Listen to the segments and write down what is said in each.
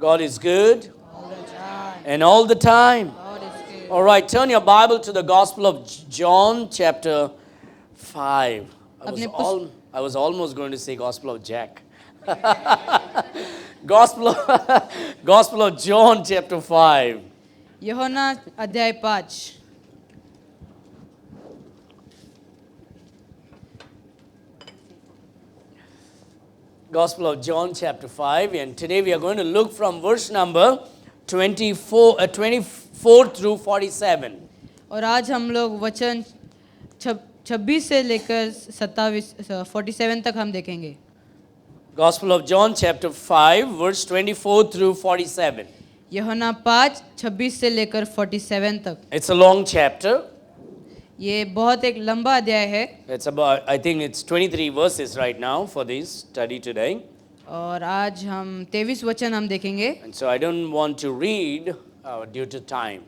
God is good all the time. and all the time. God is good. All right, turn your Bible to the Gospel of John, chapter 5. I was almost going to say Gospel of Jack. Gospel of John, chapter 5. यूहन्ना अध्याय 5. Gospel of John, chapter 5. And today we are going to look from verse number 24 through 47. और आज हम लोग वचन 26 से लेकर 47 तक हम देखेंगे. Gospel of John, chapter 5, verse 24 through 47. यूहन्ना 5 26 से लेकर 47 तक. It's a long chapter. ये बहुत एक लंबा अध्याय है. It's about, I think it's 23 verses right now for this study today. और आज हम 23 वचन हम देखेंगे. And so I don't want to read due to time.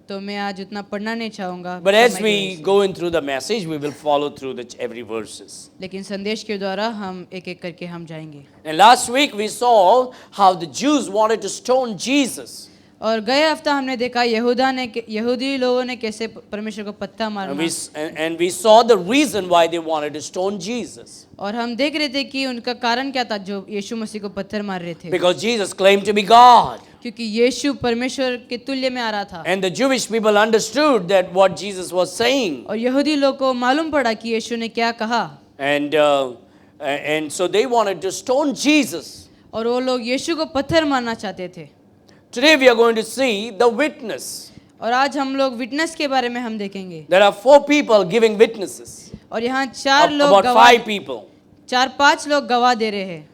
तो मैं आज उतना पढ़ना नहीं चाहूँगा. But as we go in through the message, we will follow through every verses. लेकिन संदेश के द्वारा हम एक एक करके हम जाएंगे. And last week we saw how the Jews wanted to stone Jesus. और गए हफ्ता हमने देखा यहूदी लोगों ने कैसे परमेश्वर को पत्थर मारना. And we saw the reason why they wanted to stone Jesus. और हम देख रहे थे कि उनका कारण क्या था जो यीशु मसीह को पत्थर मार रहे थे. Because Jesus claimed to be God. क्योंकि यीशु परमेश्वर के तुल्य में आ रहा था. And the Jewish people understood that what Jesus was saying. और यहूदी लोग को मालूम पड़ा कि यीशु ने क्या कहा. And so they wanted to stone Jesus. और वो लोग यीशु को पत्थर मारना चाहते थे. Today we are going to see the witness. और आज हम लोग विटनेस के बारे में हम देखेंगे. There are 4 people giving witnesses. और यहाँ 4 लोग about 5 people. 4-5 लोग गवाह दे रहे हैं.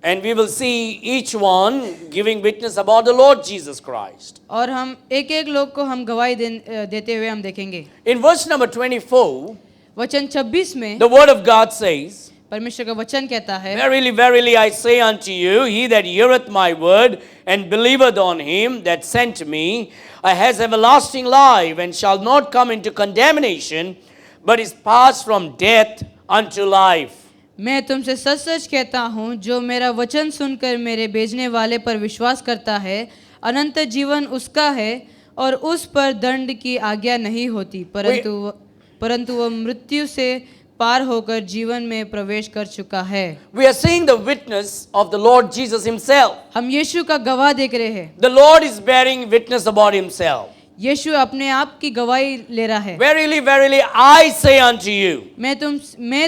And we will see each one giving witness about the Lord Jesus Christ. और हम एक-एक लोग को हम गवाही देते हुए हम देखेंगे. In verse number 24, वचन 26 में the word of God says, परमेश्वर का वचन कहता है, Verily, verily, I say unto you, he that heareth my word and believeth on him that sent me, has everlasting life, and shall not come into condemnation, but is passed from death unto life. मैं तुमसे सच सच कहता हूँ, जो मेरा वचन सुनकर मेरे भेजने वाले पर विश्वास करता है, अनंत जीवन उसका है, और उस पर दंड की आज्ञा नहीं होती, परंतु वह मृत्यु से पार होकर जीवन में प्रवेश कर चुका है. We are seeing the witness of the Lord Jesus himself. हम यीशु का गवाह देख रहे हैं. The Lord is bearing witness about himself. यीशु अपने आप की गवाही ले रहा है. Verily, verily, I say unto you. मैं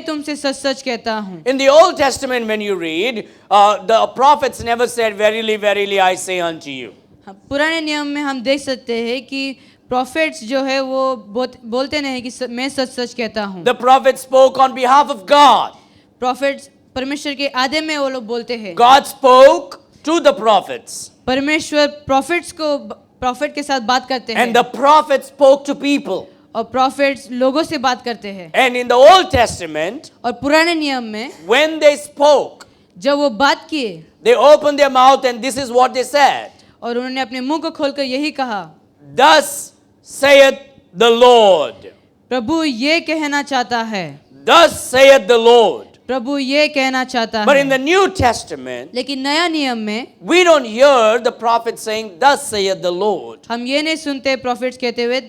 तुमसे सच सच कहता हूँ. In the Old Testament, when you read, the prophets never said, Verily, verily, I say unto you. पुराने नियम में हम देख सकते हैं कि प्रॉफिट्स जो है वो बोलते नहीं कि मैं सच सच कहता हूँ. The prophets spoke on behalf of God. Profits परमेश्वर के आधे में वो लोग बोलते हैं. God spoke to the prophets. परमेश्वर प्रॉफिट के साथ बात करते हैं. And the prophets spoke to people. और प्रॉफिट्स लोगों से बात करते हैं. And in the Old Testament, और पुराने नियम में when they spoke, जब वो बात किए, they opened their mouth and this is what they said. और उन्होंने अपने मुंह को खोलकर यही कहा, Thus saith the Lord. प्रभु ये कहना चाहता है. Thus saith the Lord. प्रभु ये कहना चाहता But है. in the New Testament, लेकिन नया नियम में we don't hear the prophet saying, Thus saith the Lord. हम ये नहीं सुनते प्रॉफिट्स कहते हुए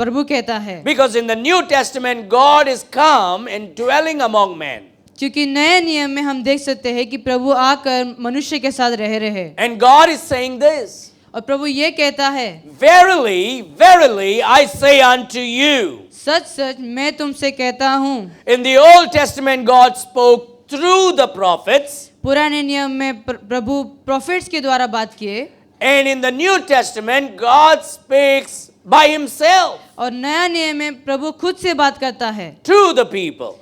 प्रभु कहता है. Because in the New Testament, God is come and dwelling among men. क्योंकि नए नियम में हम देख सकते हैं कि प्रभु आकर मनुष्य के साथ रह रहे. And God is saying this. और प्रभु ये कहता है, Verily, verily, I say unto you. सच सच मैं तुमसे कहता हूँ. In the Old Testament, God spoke through the prophets. पुराने नियम में प्रभु प्रॉफिट्स के द्वारा बात किए. And in the New Testament, God speaks by himself. और नया नियम में प्रभु खुद से बात करता है. To the people.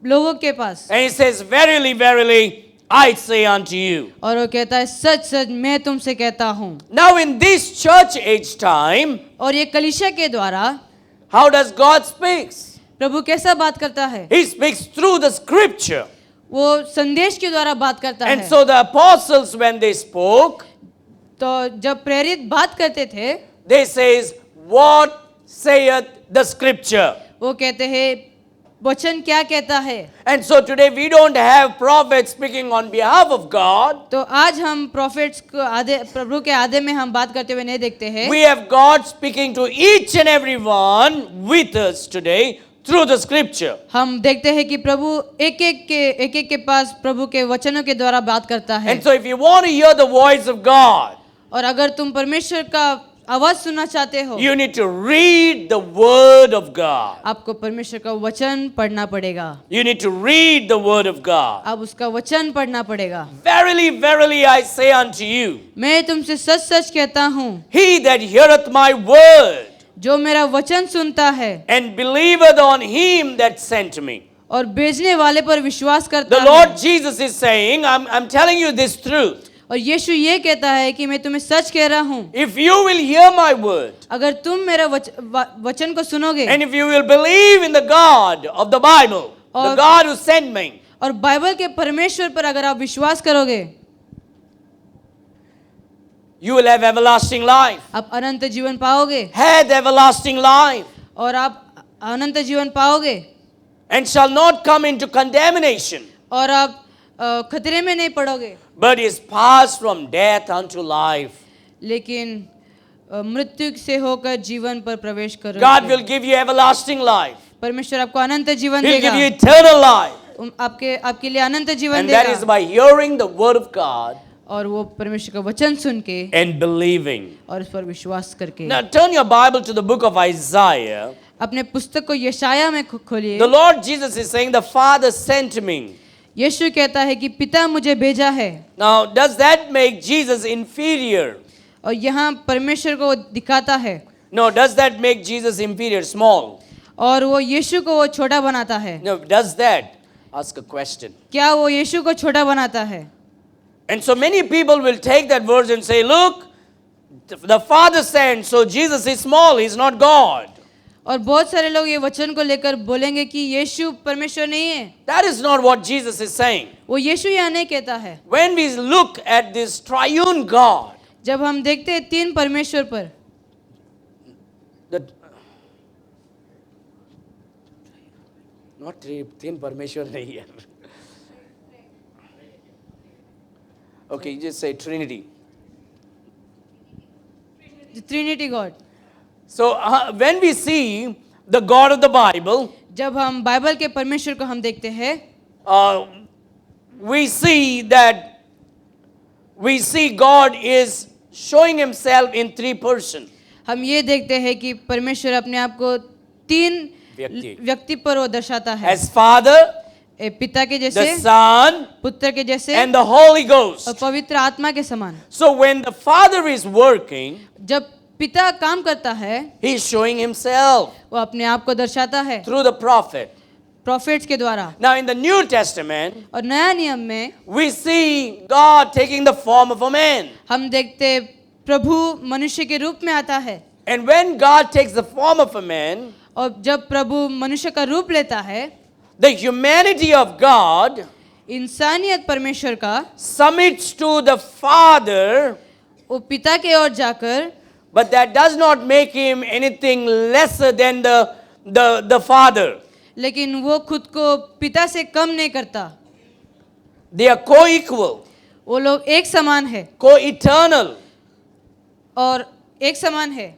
लोगों के पास. And he says, Verily, verily, I say unto you. और वो कहता है, सच सच मैं तुमसे कहता हूँ. Now in this church age time, और ये कलीसिया के द्वारा how does God speaks? प्रभु कैसा बात करता है? He speaks through the scripture. वो संदेश के द्वारा बात करता And है. so the apostles, when they spoke, तो जब प्रेरित बात करते थे, they says, What saith the scripture? वो कहते हैं वचन क्या कहता है। And so today we don't have prophets speaking on behalf of God. तो आज हम प्रॉफिट्स को आधे प्रभु के आधे में हम बात करते हुए नहीं देखते हैं। We have God speaking to each and every one with us today through the scripture. हम देखते हैं कि प्रभु एक एक के पास प्रभु के वचनों के द्वारा बात करता है। And so if you want to hear the voice of God, और अगर तुम परमेश्वर का आवाज सुनना चाहते हो, you need to read the word of God. आपको परमेश्वर का वचन पढ़ना पड़ेगा। You need to read the word of God. आप उसका वचन पढ़ना पड़ेगा। Verily, verily, I say unto you, मैं तुमसे सच सच कहता हूँ, he that heareth my word जो मेरा वचन सुनता है and believeth on him that sent me. और भेजने वाले पर विश्वास करता The है। Lord Jesus is saying, I'm telling you this truth. और यीशु ये कहता है कि मैं तुम्हें सच कह रहा हूँ, If you will hear my word, अगर तुम मेरा वचन को सुनोगे and if you will believe in the God of the Bible, the और- God who sent me, और बाइबल के परमेश्वर पर अगर आप विश्वास करोगे, you will have everlasting life. आप अनंत जीवन पाओगे। Had everlasting life, और आप अनंत जीवन पाओगे and shall not come into condemnation, और आप खतरे में नहीं पड़ोगे, but is passed from death unto life. लेकिन मृत्यु से होकर जीवन पर प्रवेश God करोगे। will give you everlasting life. परमेश्वर आपको अनंत जीवन He'll देगा, give you eternal life. आपके लिए अनंत जीवन And that is देगा। by hearing the word of God और वो परमेश्वर का वचन सुन के and believing. और उस पर विश्वास करके। Now turn your Bible to the book of Isaiah. अपने पुस्तक को यशाया में खोलिए। The Lord Jesus is saying, the Father sent me. यीशु कहता है कि पिता मुझे भेजा है। Now, does that make Jesus inferior? और यहाँ परमेश्वर को दिखाता है, No. Does that make Jesus inferior, small? और वो यीशु को वो छोटा बनाता है। No. Does that? Ask a question. क्या वो यीशु को छोटा बनाता है? And so many people will take that verse and say, look, the Father sent, so Jesus is small, he's not God. और बहुत सारे लोग ये वचन को लेकर बोलेंगे कि यीशु परमेश्वर नहीं है। That is not what Jesus is saying. वो यीशु यहाँ नहीं कहता है। When we look at this triune God, जब हम देखते हैं तीन परमेश्वर पर, the not तीन परमेश्वर नहीं है. Okay, you just say Trinity. Trinity God. So when we see the God of the Bible, जब हम बाइबल के परमेश्वर को हम देखते हैं, we see God is showing himself in three persons. हम ये देखते हैं कि परमेश्वर अपने आप को तीन व्यक्ति पर वो दर्शाता है। As Father, पिता के the जैसे, Son, पुत्र के जैसे and the Holy और Ghost. पवित्र आत्मा के समान। So when the Father is working, जब पिता काम करता है, he is showing himself वो अपने आप को दर्शाता है through the prophet. प्रॉफिट्स के द्वारा। Now in the New Testament, और नया नियम में we see God taking the form of a man. हम देखते प्रभु मनुष्य के रूप में आता है। And when God takes the form of a man, और जब प्रभु मनुष्य का रूप लेता है, the humanity of God इंसानियत परमेश्वर का submits to the Father, वो पिता के ओर जाकर, but that does not make him anything lesser than the Father. लेकिन वो खुद को पिता से कम नहीं करता। They are co-equal, वो लोग एक समान है co-eternal, और एक समान है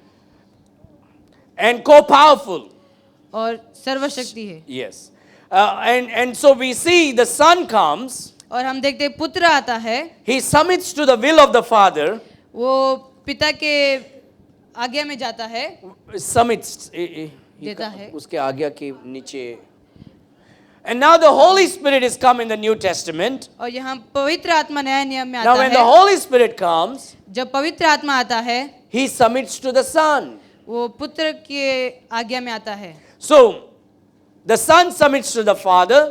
and co-powerful. और सर्वशक्ति है। Yes. And so we see the Son comes, और हम देखते हैं पुत्र आता है, he submits to the will of the Father, वो पिता के आज्ञा में जाता है, submits, देता है। उसके आज्ञा के नीचे. And now the Holy Spirit is come in the New Testament. और यहाँ पवित्र आत्मा नया नियम में Now आता when the है। Holy Spirit comes, जब पवित्र आत्मा आता है, he submits to the Son. वो पुत्र के आज्ञा में आता है। So the Son submits to the Father,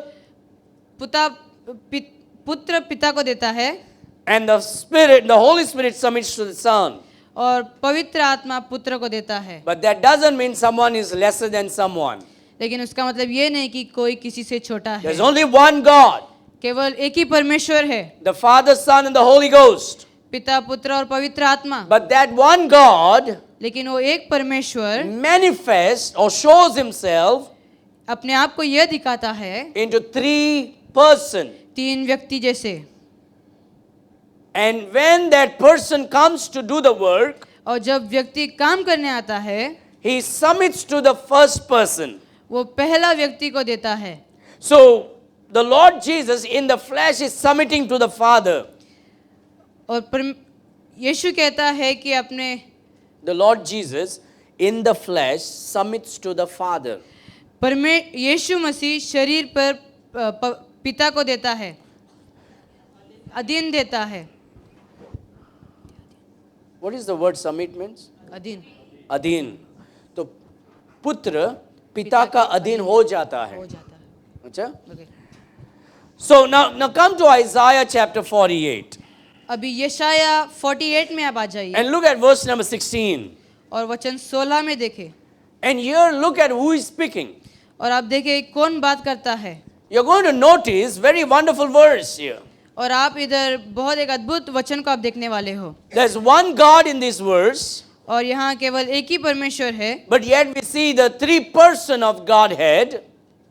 पुत्र पिता को देता है, and the Holy Spirit submits to the Son. और पवित्र आत्मा पुत्र को देता है। But that doesn't mean someone is lesser than someone. लेकिन उसका मतलब ये नहीं कि कोई किसी से छोटा है। There's only one God, केवल एक ही परमेश्वर है, the Father, Son, and the Holy Ghost. पिता, पुत्र और पवित्र आत्मा। But that one God लेकिन वो एक परमेश्वर manifests or shows himself अपने आप को यह दिखाता है into three person. 3 व्यक्ति जैसे, And when that person comes to do the work, और जब व्यक्ति काम करने आता है he submits to the first person. वो पहला व्यक्ति को देता है. So the Lord Jesus in the flesh is submitting to the Father. और यीशु कहता है कि अपने The Lord Jesus in the flesh submits to the Father. यीशु मसीह शरीर पर पिता को देता है, अधीन देता है. What is the word submit means? अधीन अधीन. तो पुत्र पिता का अधीन हो जाता है. हो जाता है. अच्छा? Okay. So now come to Isaiah chapter 48 अभी यशाया 48 में आप आ जाइए and look at verse number 16. और वचन 16 में देखें, And here look at who is speaking. और आप देखें कौन बात करता है. You're going to notice very wonderful verse here. और आप इधर बहुत एक अद्भुत वचन को आप देखने वाले हो. There's one God in this verse, और यहाँ केवल एक ही परमेश्वर है, but yet we see the three person of Godhead,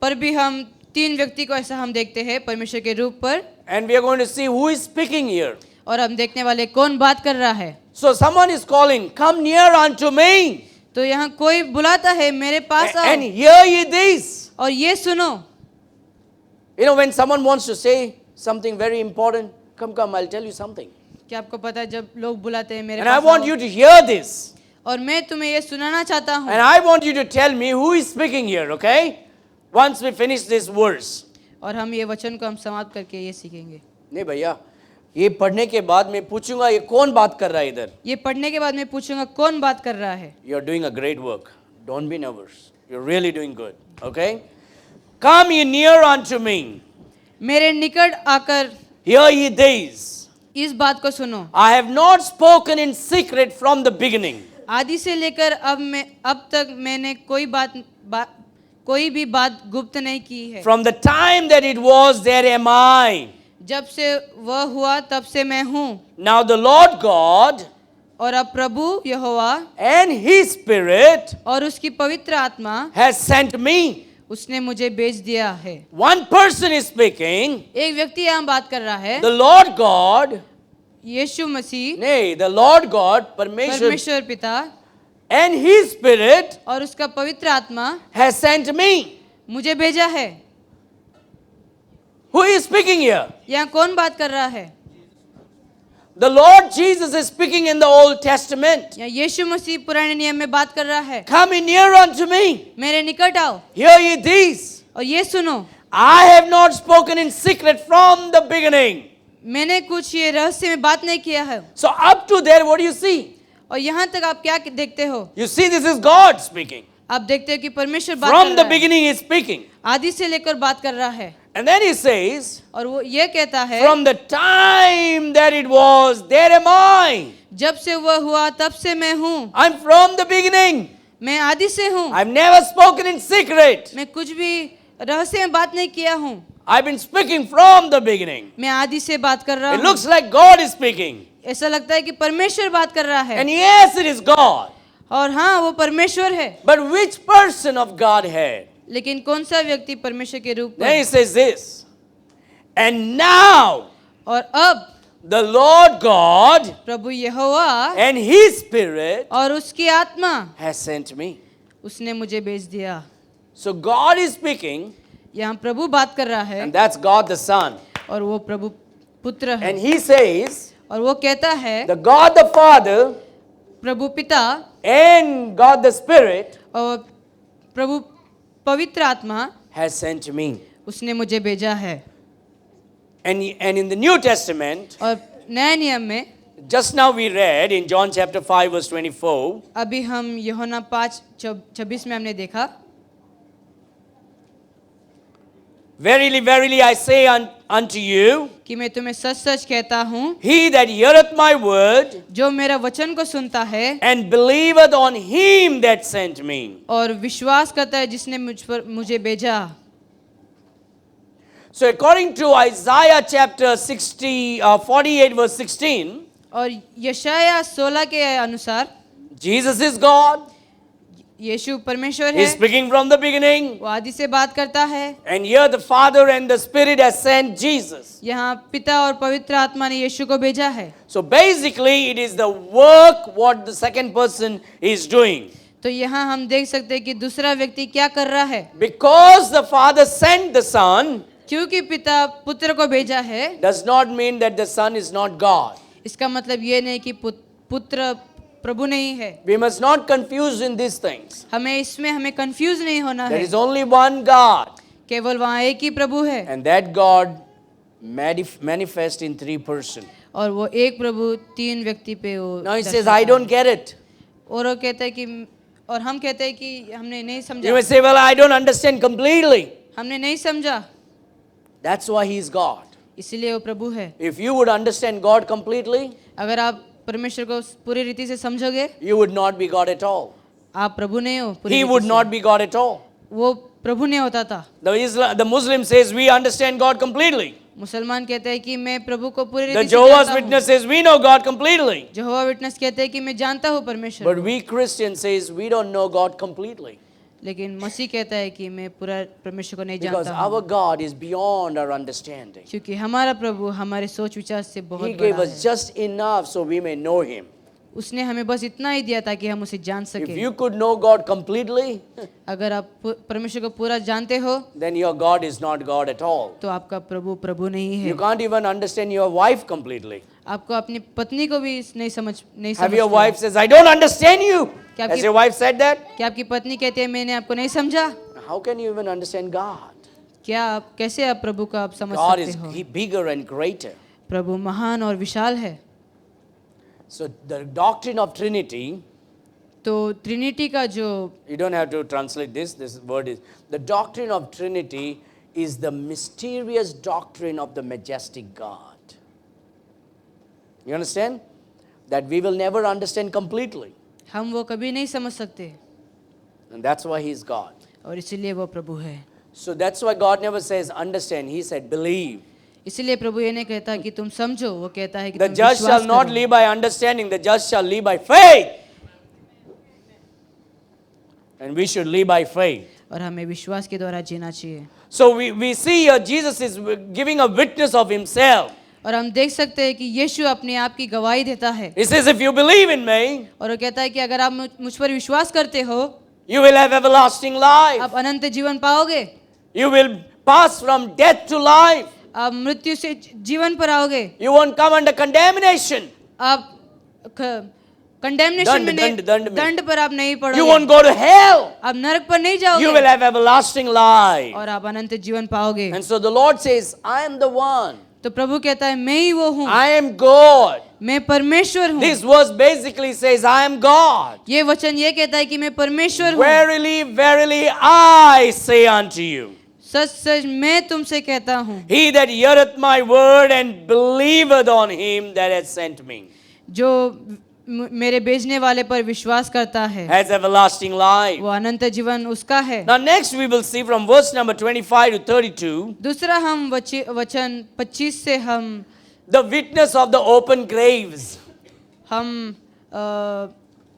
पर भी हम 3 व्यक्ति को ऐसा हम देखते हैं परमेश्वर के रूप पर. and we are going to see who is speaking here. और हम देखने वाले कौन बात कर रहा है. So someone is calling, come near unto me, तो यहाँ कोई बुलाता है, मेरे पास and आओ hear ye this. और ये सुनो. You know, when someone wants to say something very important, come, I'll tell you something. क्या आपको पता है जब लोग बुलाते हैं मेरे And I पास want आओ, you to hear this. और मैं तुम्हें ये सुनाना चाहता हूँ. And I want you to tell me who is speaking here, okay? Once we finish this verse. और हम ये वचन को हम समाप्त करके ये सीखेंगे. नहीं भैया, ये पढ़ने के बाद मैं पूछूंगा ये कौन बात कर रहा है इधर. ये पढ़ने के बाद मैं पूछूंगा कौन बात कर रहा है. You're doing a great work. Don't be nervous. You're really doing good, okay? Come ye near unto me. मेरे निकट आकर Hear ye this. इस बात को सुनो. I have not spoken in secret from the beginning. आदि से लेकर अब तक मैंने कोई भी बात गुप्त नहीं की है. From the time that it was, there am I. जब से वह हुआ तब से मैं हूँ. Now the Lord God और अब प्रभु यहोवा and His Spirit और उसकी पवित्र आत्मा has sent me. उसने मुझे भेज दिया है. One person is speaking. एक व्यक्ति यहाँ बात कर रहा है. The Lord God, Yeshu Masih, nay, the Lord God, परमेश्वर पिता and His Spirit और उसका पवित्र आत्मा has sent me. मुझे भेजा है. Who is speaking here? यहाँ कौन बात कर रहा है? The Lord Jesus is speaking in the Old Testament. यहाँ यीशु मसीह पुराने नियम में बात कर रहा है. Come in near unto me. मेरे निकट आओ Hear ye this. और ये सुनो. I have not spoken in secret from the beginning. मैंने कुछ ये रहस्य में बात नहीं किया है. So up to there, what do you see? और यहाँ तक आप क्या देखते हो? You see, this is God speaking. आप देखते हो कि परमेश्वर बात From कर the रहा है. beginning, He is speaking. आदि से लेकर बात कर रहा है. And then He says, और वो ये कहता है, from the time that it was, there am I. जब से वह हुआ तब से मैं हूँ. I'm from the beginning. मैं आदि से हूँ. I've never spoken in secret. मैं कुछ भी रहस्य में बात नहीं किया हूँ. I've been speaking from the beginning. मैं आदि से बात कर रहा It हूँ. looks like God is speaking. ऐसा लगता है कि परमेश्वर बात कर रहा है. And yes, it is God. और हाँ, वो परमेश्वर है. But which person of Godhead? लेकिन कौन सा व्यक्ति परमेश्वर के रूप Then में? He says this. And now और अब the Lord God Prabhu Jehovah and His Spirit और उसकी आत्मा has sent me. उसने मुझे भेज दिया. So God is speaking, यहाँ प्रभु बात कर रहा है and that's God the Son. और वो प्रभु पुत्र है. And He says, और वो कहता है the God the Father प्रभु पिता and God the Spirit और प्रभु पवित्र आत्मा has sent me. उसने मुझे भेजा है. And in the New Testament, और नए नियम में just now we read in John chapter 5 verse 24, अभी हम यूहन्ना 5:26 में हमने देखा, verily, verily, I say unto you, कि मैं तुम्हें सच सच कहता हूँ, he that heareth my word जो मेरा वचन को सुनता है and believeth on him that sent me. और विश्वास करता है जिसने मुझे भेजा. So according to Isaiah chapter 48 verse 16, और यशाया 16 के अनुसार Jesus is God, यीशु परमेश्वर He's है, speaking from the beginning. वो आदि से बात करता है। And here the Father and the Spirit has sent Jesus. यहाँ पिता और पवित्र आत्मा ने यीशु को भेजा है। So basically it is the work what the second person is doing. तो यहाँ हम देख सकते हैं कि दूसरा व्यक्ति क्या कर रहा है। Because the Father sent the Son क्योंकि पिता पुत्र को भेजा है, does not mean that the Son is not God. इसका मतलब ये नहीं कि पुत्र प्रभु नहीं है। We must not confuse in these things. हमें कंफ्यूज नहीं होना There है। is only one God. केवल वहाँ एक ही प्रभु है And that God manifest in three person. और वो एक प्रभु तीन व्यक्ति पे वो Now he says, दर्शाता I है। don't get it. और वो कहता है कि और हम कहते हैं कि हमने नहीं You समझा, may say, well, I don't understand completely. हमने नहीं समझा, That's why he is God. इसीलिए वो प्रभु है। If you would understand God completely, अगर आप परमेश्वर को पूरी रीति से समझोगे, you would not be God at all. आप प्रभु नहीं हो पूरी He रीति would से। not be God at all. वो प्रभु नहीं होता था। The Muslim says, we understand God completely. मुसलमान कहते हैं कि मैं प्रभु को पूरी The रीति से Jehovah's जानता हूँ। Witness says, we know God completely. Jehovah witness कहते हैं कि मैं जानता हूँ परमेश्वर But को। we Christians says, we don't know God completely. लेकिन मसीह कहता है कि मैं पूरा परमेश्वर को नहीं Because जानता our हूँ, God is beyond our understanding. क्योंकि हमारा प्रभु हमारे सोच विचार से He बहुत gave बड़ा us है। just enough so we may know Him. उसने हमें बस इतना ही दिया ताकि हम उसे जान If सके। you could know God completely, अगर आप परमेश्वर को पूरा जानते हो then your God is not God at all. तो आपका प्रभु प्रभु नहीं है। You can't even understand your wife completely. आपको अपनी पत्नी को भी नहीं Have समझते your हो। wife says, I don't understand you. क्या Has आपकी- your wife said that? कि आपकी पत्नी कहती है मैंने आपको नहीं समझा। How can you even understand God? क्या आप कैसे आप प्रभु को आप समझ God सकते is हो? bigger and greater. प्रभु महान और विशाल है। So the doctrine of Trinity, तो ट्रिनिटी का जो you don't have to translate this word is, the doctrine of Trinity is the mysterious doctrine of the majestic God. You understand? That we will never understand completely. हम वो कभी नहीं समझ सकते And that's why He is God. और इसीलिए वो प्रभु है। So that's why God never says understand. He said believe. इसीलिए प्रभु ये नहीं कहता कि तुम समझो, वो कहता है कि The तुम just विश्वास shall not करो। live by understanding, the just shall live by faith. And we should live by faith. और हमें विश्वास के द्वारा जीना चाहिए। So we see here Jesus is giving a witness of Himself. और हम देख सकते हैं कि यीशु अपने आप की गवाही देता है He says, if you believe in me, और वो कहता है कि अगर आप मुझ पर विश्वास करते हो, you will have everlasting life. आप अनंत जीवन पाओगे, You will pass from death to life. आप मृत्यु से जीवन पर आओगे, You won't come under condemnation. आप कंडेमनेशन में नहीं, दंड में। दंड पर आप नहीं You पड़ोगे, won't go to hell. आप नरक पर नहीं You will जाओगे have everlasting life. और आप अनंत जीवन पाओगे। And so the Lord says, I am the one. तो प्रभु कहता है मैं ही वो हूँ, I am God. मैं परमेश्वर हूँ। This verse basically says, I am God. ये वचन ये कहता है कि मैं परमेश्वर हूँ। Verily, verily, I say unto you, सच सच मैं तुमसे कहता हूँ, he that heareth my word and believeth on him that hath sent me जो मेरे भेजने वाले पर विश्वास करता है has everlasting life. वो अनंत जीवन उसका है। Now next we will see from verse number 25 to 32, दूसरा हम वचन 25 से हम the witness of the open graves.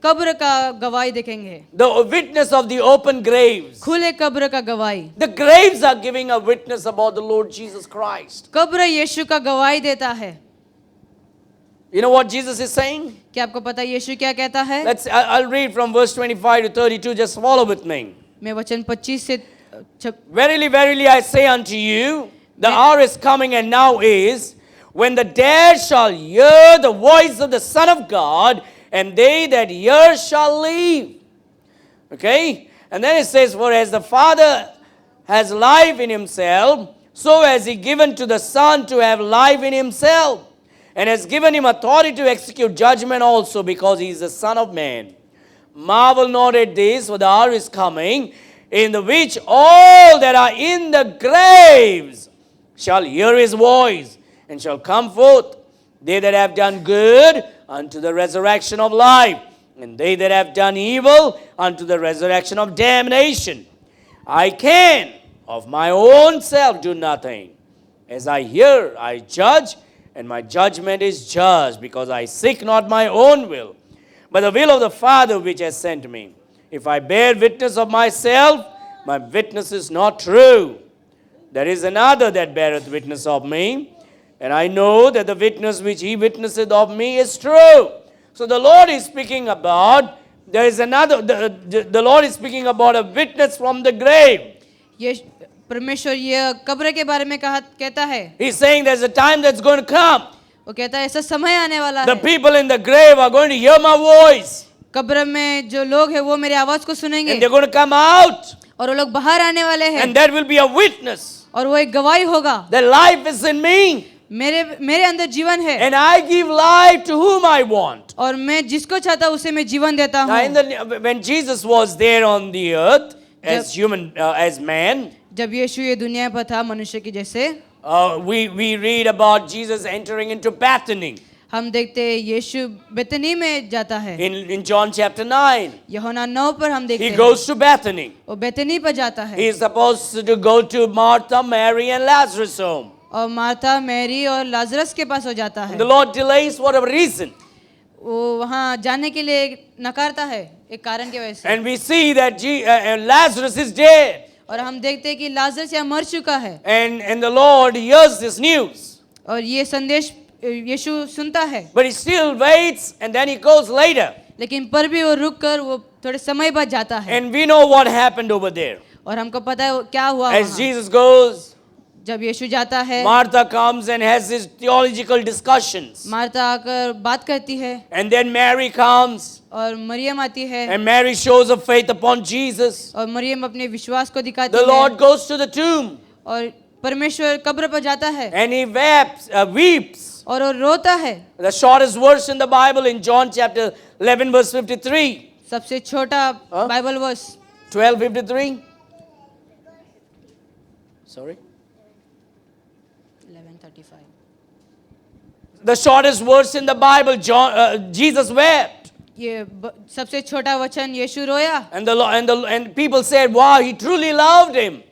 कब्र का गवाही देखेंगे, The witness of the open graves. खुले कब्र का गवाही। The graves are giving a witness about the Lord Jesus Christ. कब्र यीशु का गवाही देता है। You know what Jesus is saying? क्या आपको पता है यीशु क्या कहता है? I'll read from verse 25 to 32. Just follow with me. मैं वचन 25 से Verily, verily, I say unto you, the hour is coming and now is, when the dead shall hear the voice of the Son of God, and they that hear shall live. Okay? And then it says, for as the Father has life in himself, so has he given to the Son to have life in himself, and has given him authority to execute judgment also, because he is the Son of Man. Marvel not at this, for the hour is coming, in the which all that are in the graves shall hear his voice, and shall come forth, they that have done good unto the resurrection of life, and they that have done evil unto the resurrection of damnation. I can of my own self do nothing. As I hear, I judge, and my judgment is just, because I seek not my own will, but the will of the Father which has sent me. If I bear witness of myself, my witness is not true. There is another that beareth witness of me, and I know that the witness which he witnesseth of me is true. So the Lord is speaking about, there is another, the Lord is speaking about a witness from the grave. ये परमेश्वर ये कब्र के बारे में कहता है. He's saying there's a time that's going to come. वो कहता है ऐसा समय आने वाला The है. people in the grave are going to hear my voice, कब्र में जो लोग हैं वो मेरी आवाज को सुनेंगे and they're going to come out, और वो लोग बाहर आने वाले हैं and that will be a witness. और वो एक गवाही होगा. The life is in me, मेरे अंदर जीवन है and I give life to whom I want. और मैं जिसको चाहता हूँ उसे मैं जीवन देता Now, हूँ. when Jesus was there on the earth as human, as man, जब यीशु ये दुनिया पर था मनुष्य की जैसे, we read about Jesus entering into Bethany हम देखते हैं यीशु बेतनी में जाता है. in John chapter 9. यूहन्ना 9 पर हम देखते He हैं goes to Bethany. वो बेतनी पर जाता है He is supposed to go to Martha, Mary, and Lazarus' home. और मार्था, मैरी और लाजरस के पास हो जाता है. The Lord delays for a reason. वो वहाँ जाने के लिए नकारता है एक कारण की वजह से. And we see that Lazarus is dead. और हम देखते हैं कि लाजरस यहाँ मर चुका है. And the Lord hears this news. और ये संदेश यीशु सुनता है. But he still waits, and then he goes later. लेकिन पर भी वो रुक कर वो थोड़े समय बाद जाता है. And we know what happened over there. और हमको पता है वो क्या हुआ As वहाँ. Jesus goes, जब यीशु जाता है Martha comes and has his theological discussions. Martha आकर बात करती है And then Mary comes, और मरियम आती है and Mary shows her faith upon Jesus. और मरियम अपने विश्वास को दिखाती The है. Lord goes to the tomb, और परमेश्वर कब्र पर जाता है and he weeps. और वो रोता है. The shortest verse in the Bible in John chapter 11 verse 53. सबसे छोटा Bible verse 12:53. Sorry. 11:35. The shortest verse in the Bible, Jesus wept. ये सबसे छोटा वचन यीशु रोया And people said, wow, he truly loved him.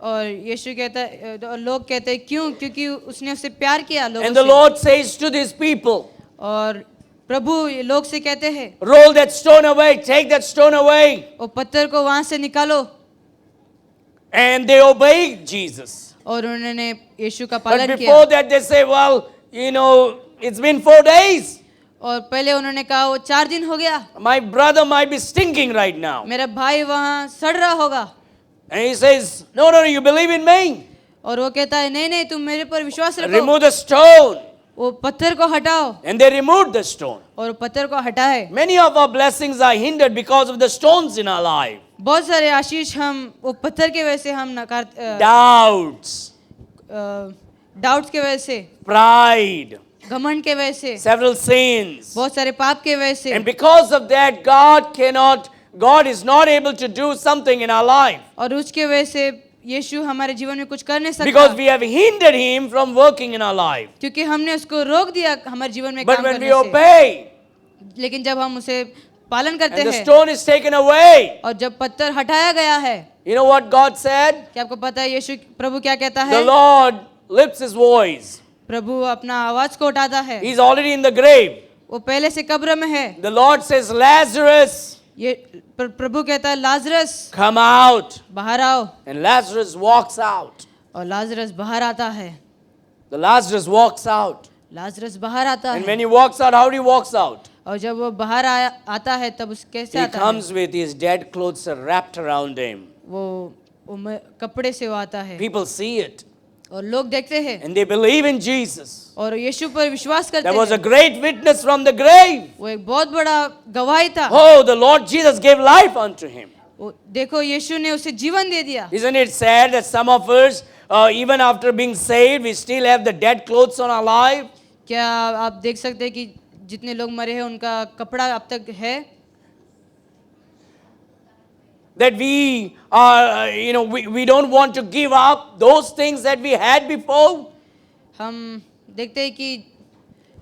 और यीशु कहता है और लोग कहते हैं क्यों, क्योंकि उसने उससे प्यार किया लोगों And the से. Lord says to these people, और प्रभु लोग से कहते हैं roll that stone away, take that stone away. वो पत्थर को वहां से निकालो. And they obeyed Jesus. और उन्होंने यीशु का But पालन before किया. that they say, well, it's been 4 days. और पहले उन्होंने कहा वो 4 दिन हो गया, My brother might be stinking right now. मेरा भाई वहाँ सड़ रहा होगा. And he says, no, you believe in me. और वो कहता है नहीं नहीं तुम मेरे पर विश्वास रखो. Remove the stone. वो पत्थर को हटाओ. And they removed the stone. और वो पत्थर को हटाए. Many of our blessings are hindered because of the stones in our life. बहुत सारे आशीष हम वो पत्थर के वजह से हम नकार Doubts, डाउट्स के वजह से, pride, घमंड के वजह से, several sins. बहुत सारे पाप के वजह से. And because of that, God is not able to do something in our life. और उसके वजह से यीशु हमारे जीवन में कुछ कर नहीं Because सकता we have hindered him from working in our life. क्योंकि हमने उसको रोक दिया हमारे जीवन में But काम when we करने से. obey, लेकिन जब हम उसे पालन करते and the हैं stone is taken away, और जब पत्थर हटाया गया है, you know what God said? क्या आपको पता है यीशु प्रभु क्या कहता The है? Lord lifts his voice. प्रभु अपना आवाज को उठाता है. He's already in the grave. वो पहले से कब्र में है. The Lord says, Lazarus, ये प्रभु कहता है लाजरस come out. बाहर आओ. And Lazarus walks out. और लाजरस बाहर आता है. The Lazarus walks out. Lazarus बाहर आता And है. when he walks out, how do he walks out? और जब वो बाहर आता है तब उस कैसे He आता है? comes with his dead clothes wrapped around him. वो कपड़े से वो आता है. People see it और लोग देखते हैं and they believe in Jesus. और यीशु पर विश्वास करते There was a हैं. great witness from the grave. वो एक बहुत बड़ा गवाही था. Oh, the Lord Jesus gave life unto him. वो देखो यीशु ने उसे जीवन दे दिया. Isn't it sad that some of us, even after being saved, we still have the dead clothes on our life? क्या आप देख सकते हैं कि जितने लोग मरे हैं उनका कपड़ा अब तक है? That we are, we don't want to give up those things that we had before. हम देखते हैं कि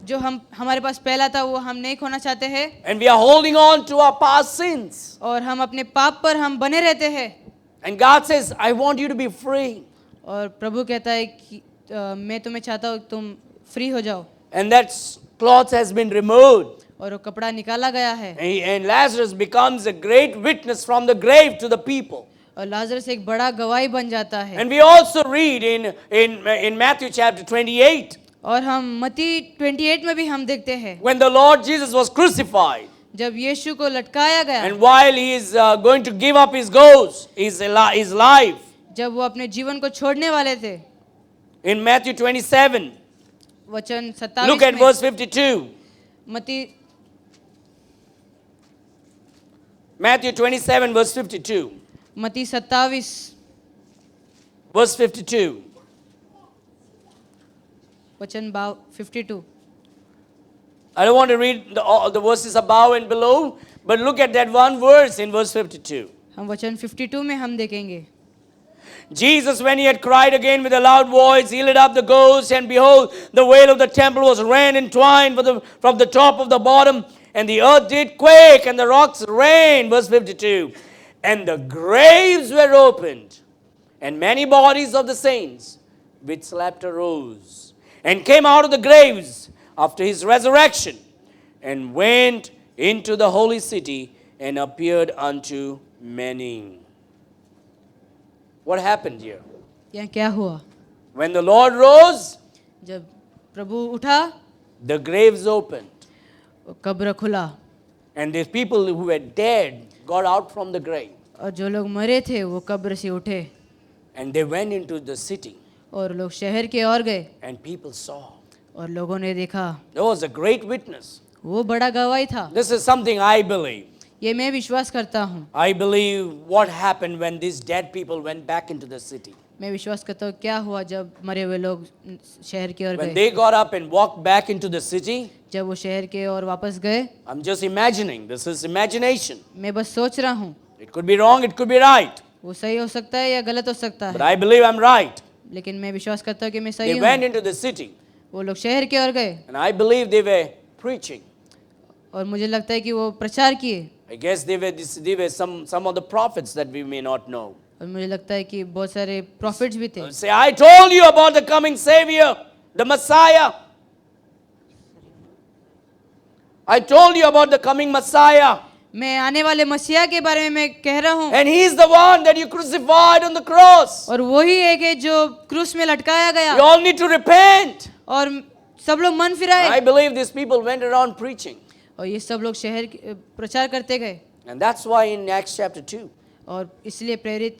जो हमारे पास पहला था वो हम नहीं खोना चाहते हैं. And we are holding on to our past sins. और हम अपने पाप पर हम बने रहते हैं. And God says, I want you to be free. और प्रभु कहता है कि मैं तुम्हें चाहता हूँ तुम फ्री हो जाओ. And that cloth has been removed. और वो कपड़ा निकाला गया है And Lazarus becomes a great witness from the grave to the people. और लाजरस एक बड़ा गवाही बन जाता है। And we also read in Matthew chapter 28, और हम मत्ती 28 में भी हम देखते हैं when the Lord Jesus was crucified, जब यीशु को लटकाया गया, and while he is going to give up his ghost, his life, जब वो अपने जीवन को छोड़ने वाले थे, in Matthew 27, वचन look 27 at में verse 52. मत्ती Matthew 27, verse 52. मत्ती 27 Verse 52. वचन 52। I don't want to read all the verses above and below, but look at that one verse in verse 52. हम वचन 52 में हम देखेंगे, Jesus, when he had cried again with a loud voice, yielded up the ghost, and behold, the veil of the temple was rent and twined from the top of the bottom, and the earth did quake, and the rocks rained. Verse 52. And the graves were opened, and many bodies of the saints which slept arose, and came out of the graves after his resurrection, and went into the holy city, and appeared unto many. What happened here? यहाँ क्या हुआ? When the Lord rose, जब प्रभु उठा, the graves opened, वो कब्र खुला, and the people who were dead got out from the grave, और जो लोग मरे थे वो कब्र से उठे, and they went into the city, और लोग शहर के ओर गए, and people saw. और लोगों ने देखा। There was a great witness. वो बड़ा गवाही था। This is something I believe. ये मैं विश्वास करता हूँ। I believe what happened when these dead people went back into the city. मैं विश्वास करता हूँ क्या हुआ जब मरे हुए लोग शहर की ओर When गए। they got up and walked back into the city, जब वो शहर के ओर वापस गए, I'm just imagining. This is imagination. मैं बस सोच रहा हूँ, It could be wrong, it could be right. वो सही हो सकता है या गलत हो सकता But है, I believe I'm right. लेकिन मैं विश्वास करता हूँ कि मैं सही They went हूँ। into the city, वो लोग शहर की ओर गए, and I believe they were preaching. और मुझे लगता है कि वो प्रचार किए, I guess they were some of the prophets that we may not know. और मुझे लगता है कि बहुत सारे प्रॉफिट्स भी थे। Say, I told you about the coming Savior, the Messiah. I told you about the coming Messiah. मैं आने वाले मसीहा के बारे में मैं कह रहा हूँ, And He's the one that you crucified on the cross. और वही एक है जो क्रूस में लटकाया गया, You all need to repent. और सब लोग मन फिराए, I believe these people went around preaching. और ये सब लोग शहर प्रचार करते गए। And that's why in Acts chapter 2, और इसलिए प्रेरित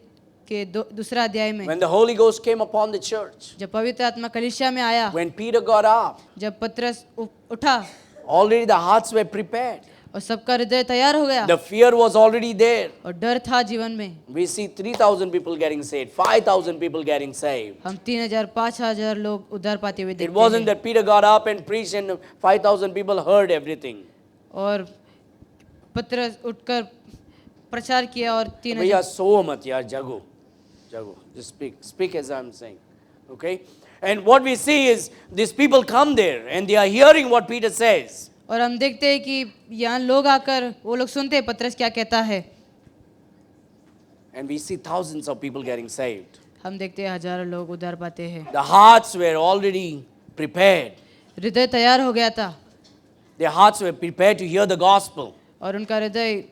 के दूसरा अध्याय में when the Holy Ghost came upon the church, जब पवित्र आत्मा कलीसिया में आया, when Peter got up, जब पतरस उठा, already the hearts were prepared. और सबका हृदय तैयार हो गया, The fear was already there. और डर था जीवन में। We see 3,000 people getting saved, 5,000 people getting saved. हम 3,000 5,000 लोग उद्धार पाते हुए It देखते wasn't हैं, that Peter got up and preached and 5,000 people heard everything. और पतरस उठकर प्रचार किया और भैया 3,000। सो मत यार, जागो, just speak as I'm saying, okay? And what we see is these people come there and they are hearing what Peter says. और हम देखते हैं कि यहाँ लोग आकर वो लोग सुनते हैं पतरस क्या कहता है, And we see thousands of people getting saved. हम देखते हैं हजारों लोग उद्धार पाते हैं। The hearts were already prepared. हृदय तैयार हो गया था, Their hearts were prepared to hear the gospel. और उनका हृदय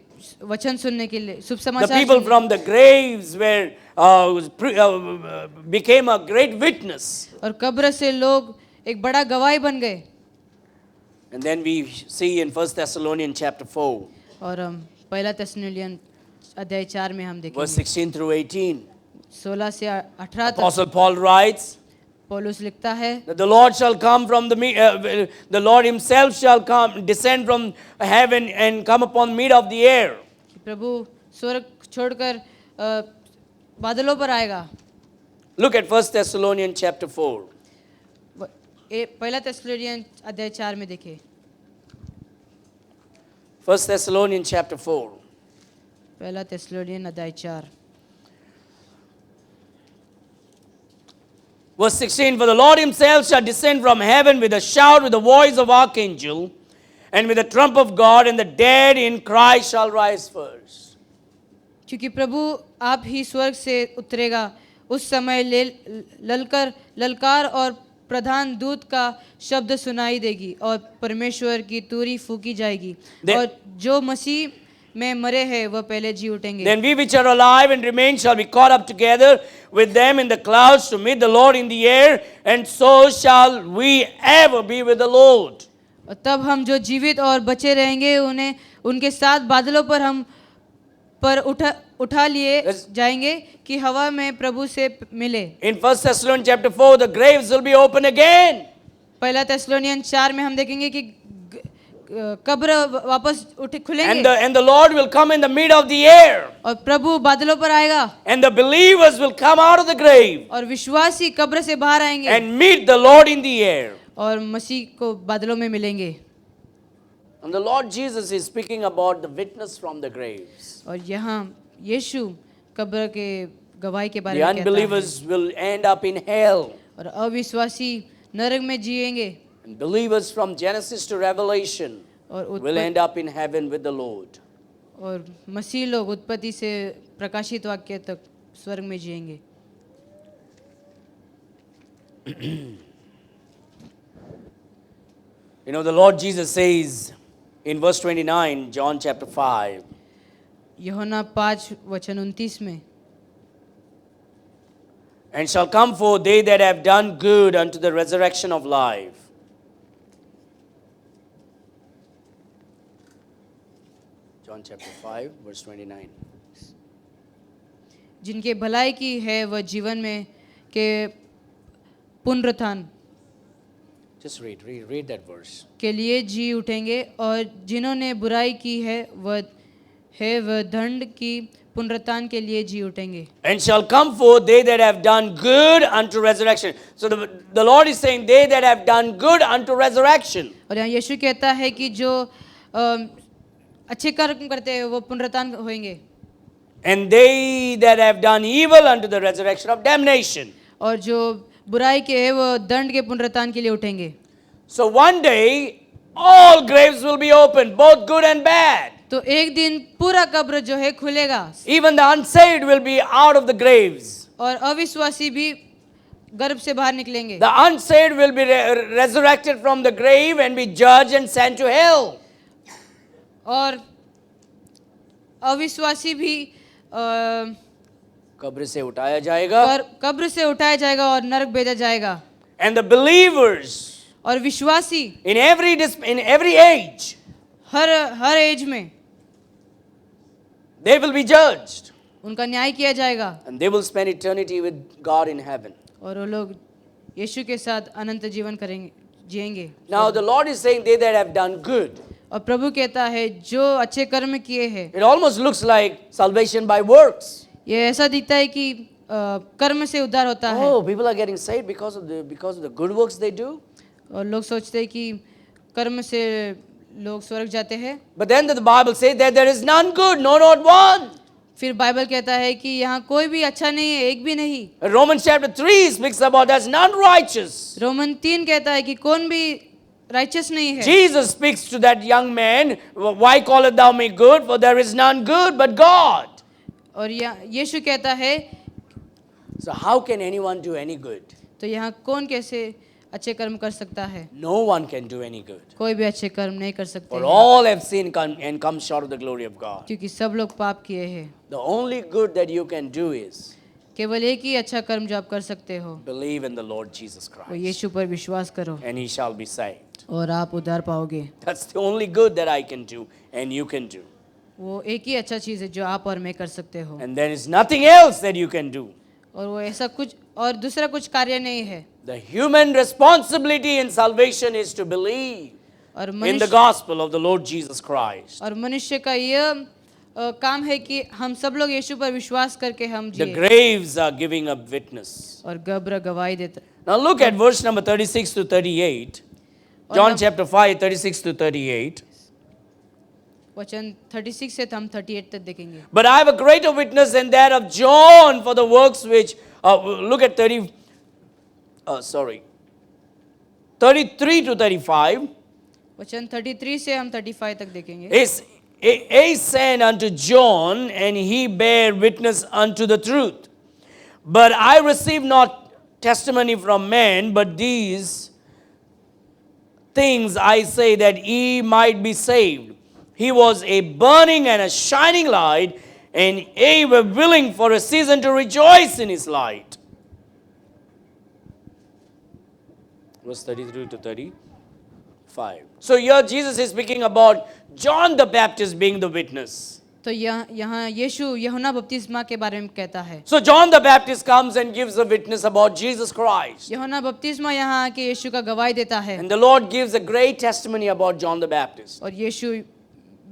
वचन सुनने के लिए, शुभ The समाचार people सुनने- from the graves became a great witness. और कब्र से लोग एक बड़ा गवाही बन गए। And then we see in 1 Thessalonians chapter 4, और हम पहला तेसलोनियन अध्याय 4 में हम verse देखेंगे 16 through 18. 16 से 18 तक Apostle Paul writes पौलुस लिखता है that the Lord shall come from the Lord himself shall come, descend from heaven and come upon mid of the air. कि प्रभु स्वर्ग छोड़कर बादलों पर आएगा। Look at 1 Thessalonians chapter 4. पहला तेसलोनियन अध्याय 4 में देखे, 1 Thessalonians chapter 4. पहला तेसलोनियन अध्याय 4 Verse 16, for the Lord himself shall descend from heaven with a shout, with the voice of archangel, and with the trump of God, and the dead in Christ shall rise first. क्योंकि प्रभु आप ही स्वर्ग से उतरेगा, उस समय ललकार और प्रधान दूत का शब्द सुनाई देगी और परमेश्वर की तुरी फूकी जाएगी Then- और जो मसीह में मरे हैं वह पहले जी उठेंगे। Then we which are alive and remain shall be caught up together with them in the clouds to meet the Lord in the air, and so shall we ever be with the Lord. और तब हम जो जीवित और बचे रहेंगे उन्हें उनके साथ बादलों पर हम पर उठा लिए Yes. जाएंगे कि हवा में प्रभु से मिले। In 1 Thessalonians chapter 4, the graves will be open again. पहला तेस्सलोनियन 4 में हम देखेंगे कि कब्र वापस खुलेंगे And the Lord will come in the mid of the air. और प्रभु बादलों पर आएगा And the believers will come out of the grave और विश्वासी कब्र से बाहर आएंगे and meet the Lord in the air. और मसीह को बादलों में मिलेंगे। And the Lord Jesus is speaking about the witness from the graves. और यहाँ यीशु कब्र के गवाही के बारे The में कहता है unbelievers will end up in hell. और अविश्वासी नरक में जिएंगे And believers from Genesis to Revelation और will end up in heaven with the Lord. और मसीह लोग उत्पत्ति से प्रकाशित वाक्य तक स्वर्ग में जिएंगे। You know, the Lord Jesus says in verse 29, John chapter 5, यूहन्ना 5:29 में and shall come forth they that have done good unto the resurrection of life. John chapter 5, verse 29. जिनके भलाई की है वह जीवन में के पुनरुत्थान Just read that verse. के लिए जी उठेंगे और जिन्होंने बुराई की है वह दंड की पुनरुत्थान के लिए जी उठेंगे। And shall come forth they that have done good unto resurrection. So the Lord is saying, they that have done good unto resurrection. और यहाँ यीशु कहता है कि जो अच्छे कर्म करते हैं वो पुनरुत्थान होंगे And they that have done evil unto the resurrection of damnation. और जो बुराई के है वो दंड के पुनरुत्थान के लिए उठेंगे। So one day, all graves will be opened, both good and bad. तो एक दिन पूरा कब्र जो है खुलेगा Even the unsaved will be out of the graves. और अविश्वासी भी गर्भ से बाहर निकलेंगे। The unsaved will be resurrected from the grave and be judged and sent to hell. और अविश्वासी भी कब्र से उठाया जाएगा. और कब्र से उठाया जाएगा और नरक भेजा जाएगा। And the believers और विश्वासी in every age, हर एज में they will be judged. उनका न्याय किया जाएगा And they will spend eternity with God in heaven. और वो लोग यीशु के साथ अनंत जीवन करेंगे जिएंगे। Now the Lord is saying they that have done good. और प्रभु कहता है जो अच्छे कर्म किए हैं। It almost looks like salvation by works. ये ऐसा दिखता है कि कर्म से उद्धार होता है Oh, people are getting saved because of the good works they do. और लोग सोचते हैं कि कर्म से लोग स्वर्ग जाते हैं। But then the Bible says that there is none good, no, not one. फिर बाइबल कहता है कि यहाँ कोई भी अच्छा नहीं है, एक भी नहीं। Romans chapter 3 speaks about there's none righteous. Roman 3 कहता है कि कौन भी righteous नहीं है। Jesus speaks to that young man, why callest thou me good? For there is none good but God. और यीशु कहता है So how can anyone do any good? तो यहाँ कौन कैसे अच्छे कर्म कर सकता है? No one can do any good. कोई भी अच्छे कर्म नहीं कर सकते For हैं, all have sinned and come short of the glory of God. क्योंकि सब लोग पाप किए हैं। The only good that you can do is केवल एक ही अच्छा कर्म जो आप कर सकते हो believe in the Lord Jesus वो Christ, यीशु पर विश्वास करो and he shall be saved. और आप उद्धार पाओगे। That's the only good that I can do and you can do. वो एक ही अच्छा चीज़ है जो आप और मैं कर सकते हो And there is nothing else that you can do. और वो ऐसा कुछ और दूसरा कुछ कार्य नहीं है। The human responsibility in salvation is to believe और in the gospel of the Lord Jesus Christ. मनुष्य का यह काम है कि हम सब लोग यीशु पर विश्वास करके हम The जिए graves are giving a witness. और कब्र गवाही देता। Now look at verse number 36 to 38. John chapter 5, 36 to 38. वचन 36 से हम 38 तक देखेंगे। But I have a greater witness than that of John for the works which, look at 33 to 35. वचन 33 से हम 35 तक देखेंगे। He sent unto John, and he bare witness unto the truth. But I received not testimony from men, but these things I say that ye might be saved. He was a burning and a shining light, and ye were willing for a season to rejoice in his light. Verse 33 to 35. So here Jesus is speaking about John the Baptist being the witness. तो यहाँ यीशु यूहन्ना बपतिस्मा के बारे में कहता है. So John the Baptist comes and gives a witness about Jesus Christ. यूहन्ना बपतिस्मा यहाँ आके यीशु का गवाही देता है. And the Lord gives a great testimony about John the Baptist. और यीशु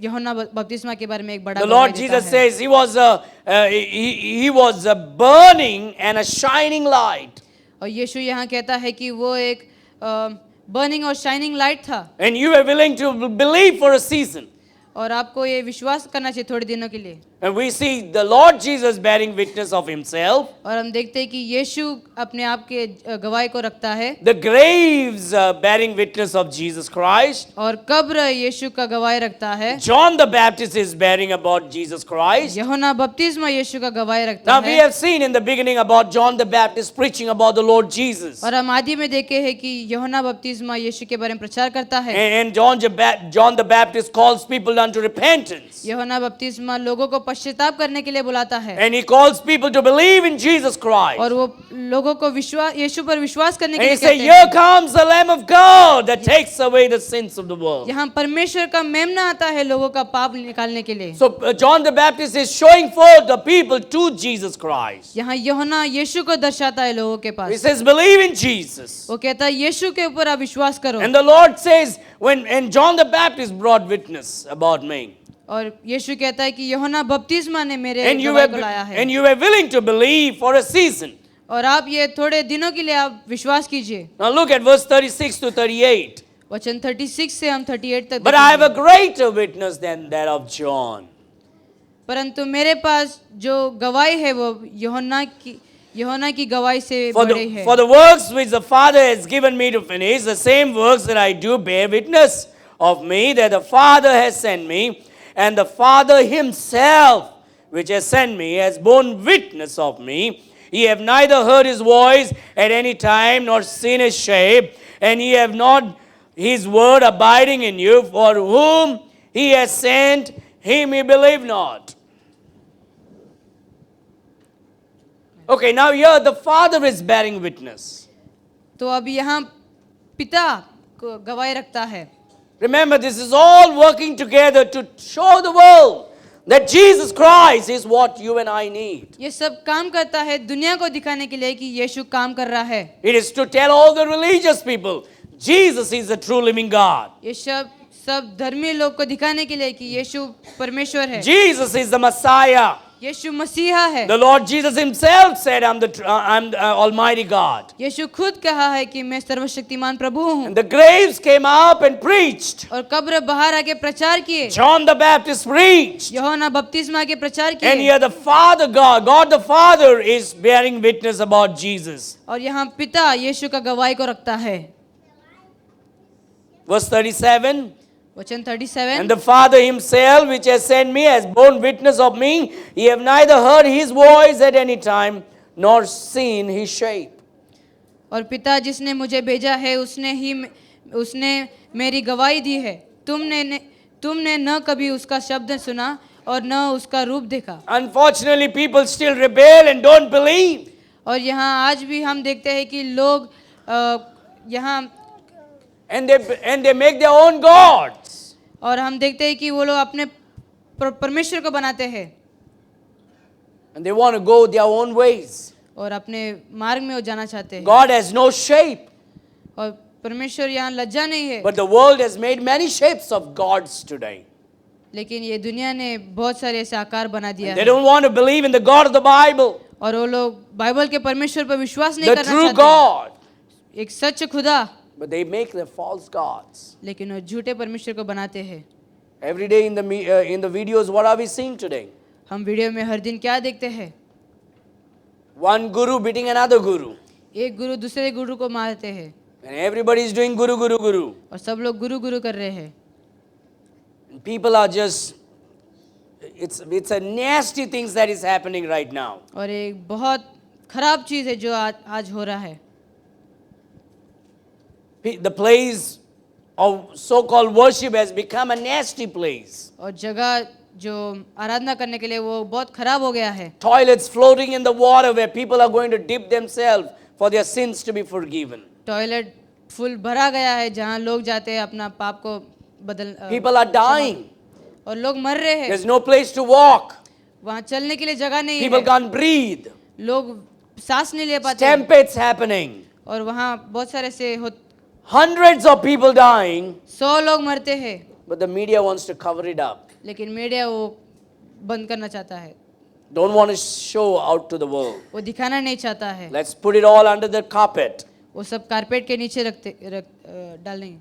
यूहन्ना बपतिस्मा के बारे में एक बड़ा The गवाही Lord देता Jesus है. says he was a burning and a shining light. और यीशु यहाँ कहता है कि वो एक बर्निंग और शाइनिंग लाइट था. And you were willing to believe for a season. और आपको ये विश्वास करना चाहिए थोड़े दिनों के लिए. And we see the Lord Jesus bearing witness of himself. और हम देखते हैं कि यीशु अपने आप के गवाही को रखता है. The graves bearing witness of Jesus Christ. और कब्र यीशु का गवाही रखता है. John the Baptist is bearing about Jesus Christ. यूहन्ना बपतिस्मा यीशु का गवाही रखता Now we है. have seen in the beginning about John the Baptist preaching about the Lord Jesus. और हम आदि में देखे हैं कि यूहन्ना बपतिस्मा यीशु के बारे में प्रचार करता है. And John the Baptist calls people unto repentance. यूहन्ना बपतिस्मा लोगों को पश्चाताप करने के लिए बुलाता है. And he calls people to believe in Jesus Christ. और वो लोगों को विश्वास यीशु पर विश्वास करने And के he लिए says, कहते here हैं. comes the Lamb of God that takes away the sins of the world. यहाँ परमेश्वर का मेमना आता है लोगों का पाप निकालने के लिए. So John the Baptist is showing forth the people to Jesus Christ. यहाँ यूहन्ना यीशु को दर्शाता है लोगों के He pass. says, believe in Jesus. वो कहता है यीशु के ऊपर आप विश्वास करो. And the Lord says, and John the Baptist brought witness about me. और यीशु कहता है कि यूहन्ना बपतिस्मा ने मेरे And you गवाही को लाया है. were willing to believe for a season. और आप ये थोड़े दिनों के लिए आप विश्वास कीजिए. Now look at verse 36 to 38. वचन 36 से हम 38 तक But I have a देखेंगे. greater witness than that of John. परंतु मेरे पास जो गवाही है वो यूहन्ना की गवाही से For बड़ी है. the works which the Father has given me to finish, the same works that I do bear witness of me, that the Father has sent me, and the Father himself, which has sent me, has borne witness of me. Ye have neither heard his voice at any time, nor seen his shape, and ye have not his word abiding in you, for whom he has sent, him ye believe not. Okay, now here the Father is bearing witness. तो अब यहाँ पिता को गवाही रखता है. Remember, this is all working together to show the world that Jesus Christ is what you and I need. ये सब काम करता है दुनिया को दिखाने के लिए कि यीशु काम कर रहा है. It is to tell all the religious people, Jesus is the true living God. ये सब धर्मी लोग को दिखाने के लिए कि यीशु परमेश्वर है. Jesus is the Messiah. यीशु मसीहा है. The Lord Jesus himself said, I'm the Almighty God. यीशु खुद कहा है कि मैं सर्वशक्तिमान प्रभु हूँ. And the graves came up and preached. और कब्र बाहर आके प्रचार किए. John the Baptist preached. यूहन्ना बपतिस्मा के प्रचार And किए. here the Father God the Father is bearing witness about Jesus. और यहाँ पिता यीशु का गवाही को रखता है. Verse 37. वचन 37. And the Father himself, which has sent me, has borne witness of me. Ye have neither heard his voice at any time, nor seen his shape. और पिता जिसने मुझे भेजा है उसने मेरी गवाही दी है. तुमने न कभी उसका शब्द सुना और न उसका रूप देखा. Unfortunately, people still rebel and don't believe. और यहाँ आज भी हम देखते हैं कि लोग यहाँ And they make their own gods. और हम देखते हैं कि वो लोग अपने परमेश्वर को बनाते हैं. And they want to go their own ways. और अपने मार्ग में वो जाना चाहते हैं. God has no shape. और परमेश्वर यहाँ लज्जा नहीं है. But the world has made many shapes of gods today. लेकिन ये दुनिया ने बहुत सारे ऐसे आकार बना दिया They है. don't want to believe in the God of the Bible. और वो लोग बाइबल के परमेश्वर पर विश्वास नहीं The करना true चाहते. God. एक सच खुदा. But they make their false gods. लेकिन वो झूठे परमेश्वर को बनाते हैं. Every day in the videos, what are we seeing today? हम वीडियो में हर दिन क्या देखते हैं? One guru beating another guru. एक गुरु दूसरे गुरु को मारते हैं. And everybody is doing guru, guru, guru. और सब लोग गुरु गुरु कर रहे हैं. And people are just, it's a nasty things that is happening right now. और एक बहुत खराब चीज है जो आज हो रहा है। The place of so-called worship has become a nasty place. और जगह जो आराधना करने के लिए वो बहुत खराब हो गया है। Toilets floating in the water where people are going to dip themselves for their sins to be forgiven. Toilet full भरा गया है जहाँ लोग जाते हैं अपना पाप को People are dying. और लोग मर रहे हैं। There's no place to walk. वहाँ चलने के लिए जगह नहीं People है। can't breathe. लोग सांस नहीं ले पाते। Stampedes happening. और वहाँ बहुत सारे से Hundreds of people dying. 100 लोग मरते हैं। But the media wants to cover it up. लेकिन मीडिया वो बंद करना चाहता है। Don't want to show out to the world. वो दिखाना नहीं चाहता है। Let's put it all under the carpet. वो सब कारपेट के नीचे डालेंगे।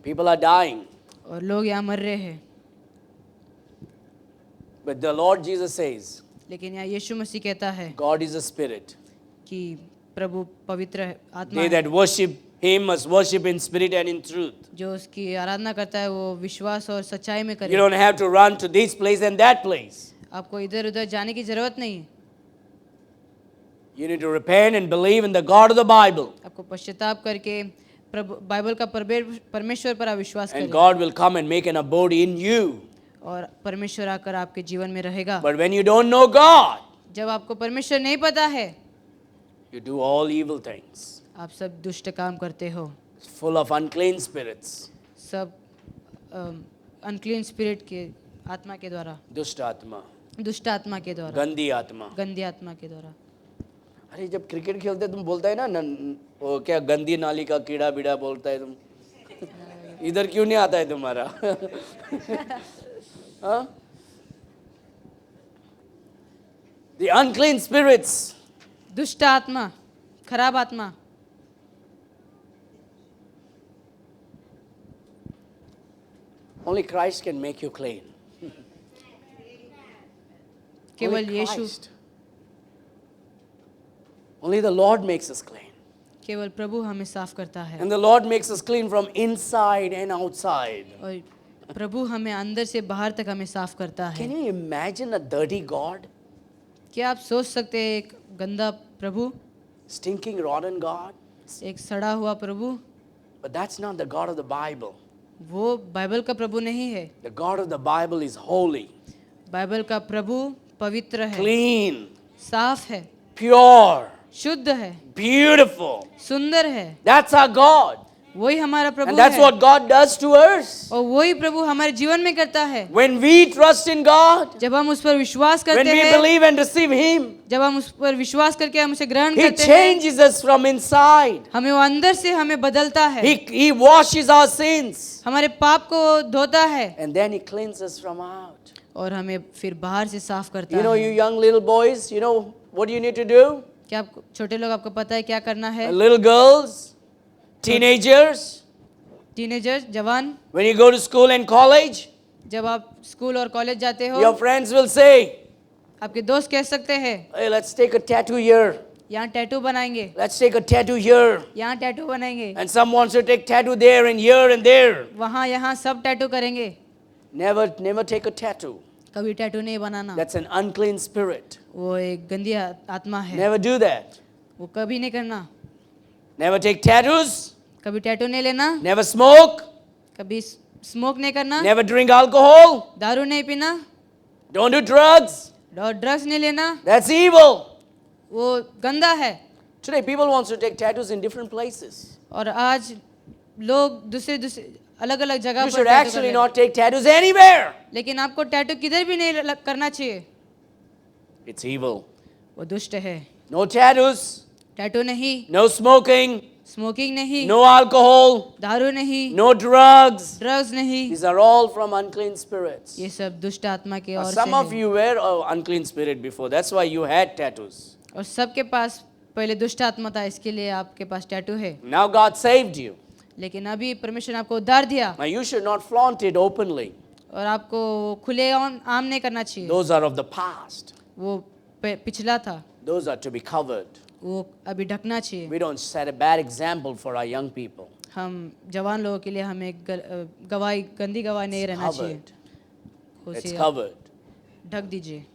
People are dying. और लोग यहाँ मर रहे हैं। But the Lord Jesus says, लेकिन यहाँ यीशु मसीह कहता है God is a spirit. कि प्रभु पवित्र है, आत्मा They है। that worship Him must worship in spirit and in truth. जो उसकी आराधना करता है वो विश्वास और सच्चाई में You करे। don't have to run to this place and that place. आपको इधर उधर जाने की जरूरत नहीं है। You need to repent and believe in the God of the Bible. आपको पश्चाताप करके प्रभु बाइबल का परमेश्वर पर आप विश्वास And करें God will come and make an abode in you. और परमेश्वर आकर आपके जीवन में रहेगा। But when you don't know God, जब आपको परमेश्वर नहीं पता है you do all evil things. आप सब दुष्ट काम करते हो। It's full of unclean spirits. सब अनक्लीन स्पिरिट के आत्मा के द्वारा, दुष्ट आत्मा, दुष्ट आत्मा के द्वारा, गंदी आत्मा. गंदी आत्मा के द्वारा। अरे जब क्रिकेट खेलते तुम बोलता है ना वो क्या गंदी नाली का कीड़ा बीड़ा बोलता है तुम. इधर क्यों नहीं आता है तुम्हारा? हाँ? The unclean spirits. दुष्ट आत्मा, खराब आत्मा। Only Christ can make you clean. केवल Only Yeshu, Christ. Only the Lord makes us clean. केवल प्रभु हमें साफ करता है। And the Lord makes us clean from inside and outside. और प्रभु हमें अंदर से बाहर तक हमें साफ करता है। Can you imagine a dirty God? क्या आप सोच सकते हैं एक गंदा प्रभु, Stinking, rotten God? एक सड़ा हुआ प्रभु? But that's not the God of the Bible. वो बाइबल का प्रभु नहीं है। The God of the Bible is holy, Bible का प्रभु पवित्र है, clean, साफ है, pure, शुद्ध है, beautiful. सुंदर है। That's our God. वही हमारा प्रभु And that's है। what God does to us. और वही प्रभु हमारे जीवन में करता है। When we trust in God, जब हम उस पर विश्वास when करते we हैं, believe and receive Him, जब हम उस पर विश्वास करके हम उसे ग्रहण He करते हैं, changes us from inside. हमें वो अंदर से हमें बदलता है। He washes our sins. हमारे पाप को धोता है And then He cleanses us from out. और हमें फिर बाहर से साफ करता You know, you है। young little boys, you know what you need to do? क्या आप छोटे लोग, आपको पता है क्या करना है? Little girls, teenagers, टीनेजर्स, जवान, when you go to school and college, जब आप स्कूल और कॉलेज जाते हो, your friends will say, आपके दोस्त कह सकते हैं hey, let's take a tattoo here. यहाँ टैटू बनाएंगे, Let's take a tattoo here. यहाँ टैटू बनाएंगे, And some wants to take tattoo there and here and there. वहाँ यहाँ सब टैटू करेंगे। Never take a tattoo. कभी टैटू नहीं बनाना, That's an unclean spirit. वो एक गंदी आत्मा है। Never do that. वो कभी नहीं करना। Never take tattoos. कभी टैटू नहीं लेना, Never smoke. कभी स्मोक नहीं करना, Never drink alcohol. दारू नहीं पीना, Don't do drugs. और ड्रग्स नहीं लेना, That's evil. वो गंदा है। Today people wants to take tattoos in different places. और आज लोग दूसरे दूसरे अलग अलग जगह You पर should टैटू कर actually रहे हैं। not take tattoos anywhere. लेकिन आपको टैटू किधर भी नहीं करना चाहिए, It's evil. वो दुष्ट है। No tattoos. टैटू नहीं, No smoking. स्मोकिंग नहीं, No alcohol. दारू नहीं, No drugs. ड्रग्स नहीं, These are all from unclean spirits. ये सब दुष्ट आत्मा के Now, ओर some से of है। you were an unclean spirit before. That's why you had tattoos. और सबके पास पहले दुष्ट आत्मा था, इसके लिए आपके पास टैटू है। Now God saved you. लेकिन अभी परमेश्वर ने आपको उद्धार दिया Now you should not flaunt it openly. और आपको खुले आम नहीं करना चाहिए। Those are of the past. वो पिछला था, Those are to be covered. वो अभी ढकना चाहिए। We don't set a bad example for our young people. हम जवान लोगों के लिए हमें गवाही, गंदी गवाही नहीं रहना चाहिए। Covered. It's उसे आप covered. ढक दीजिए।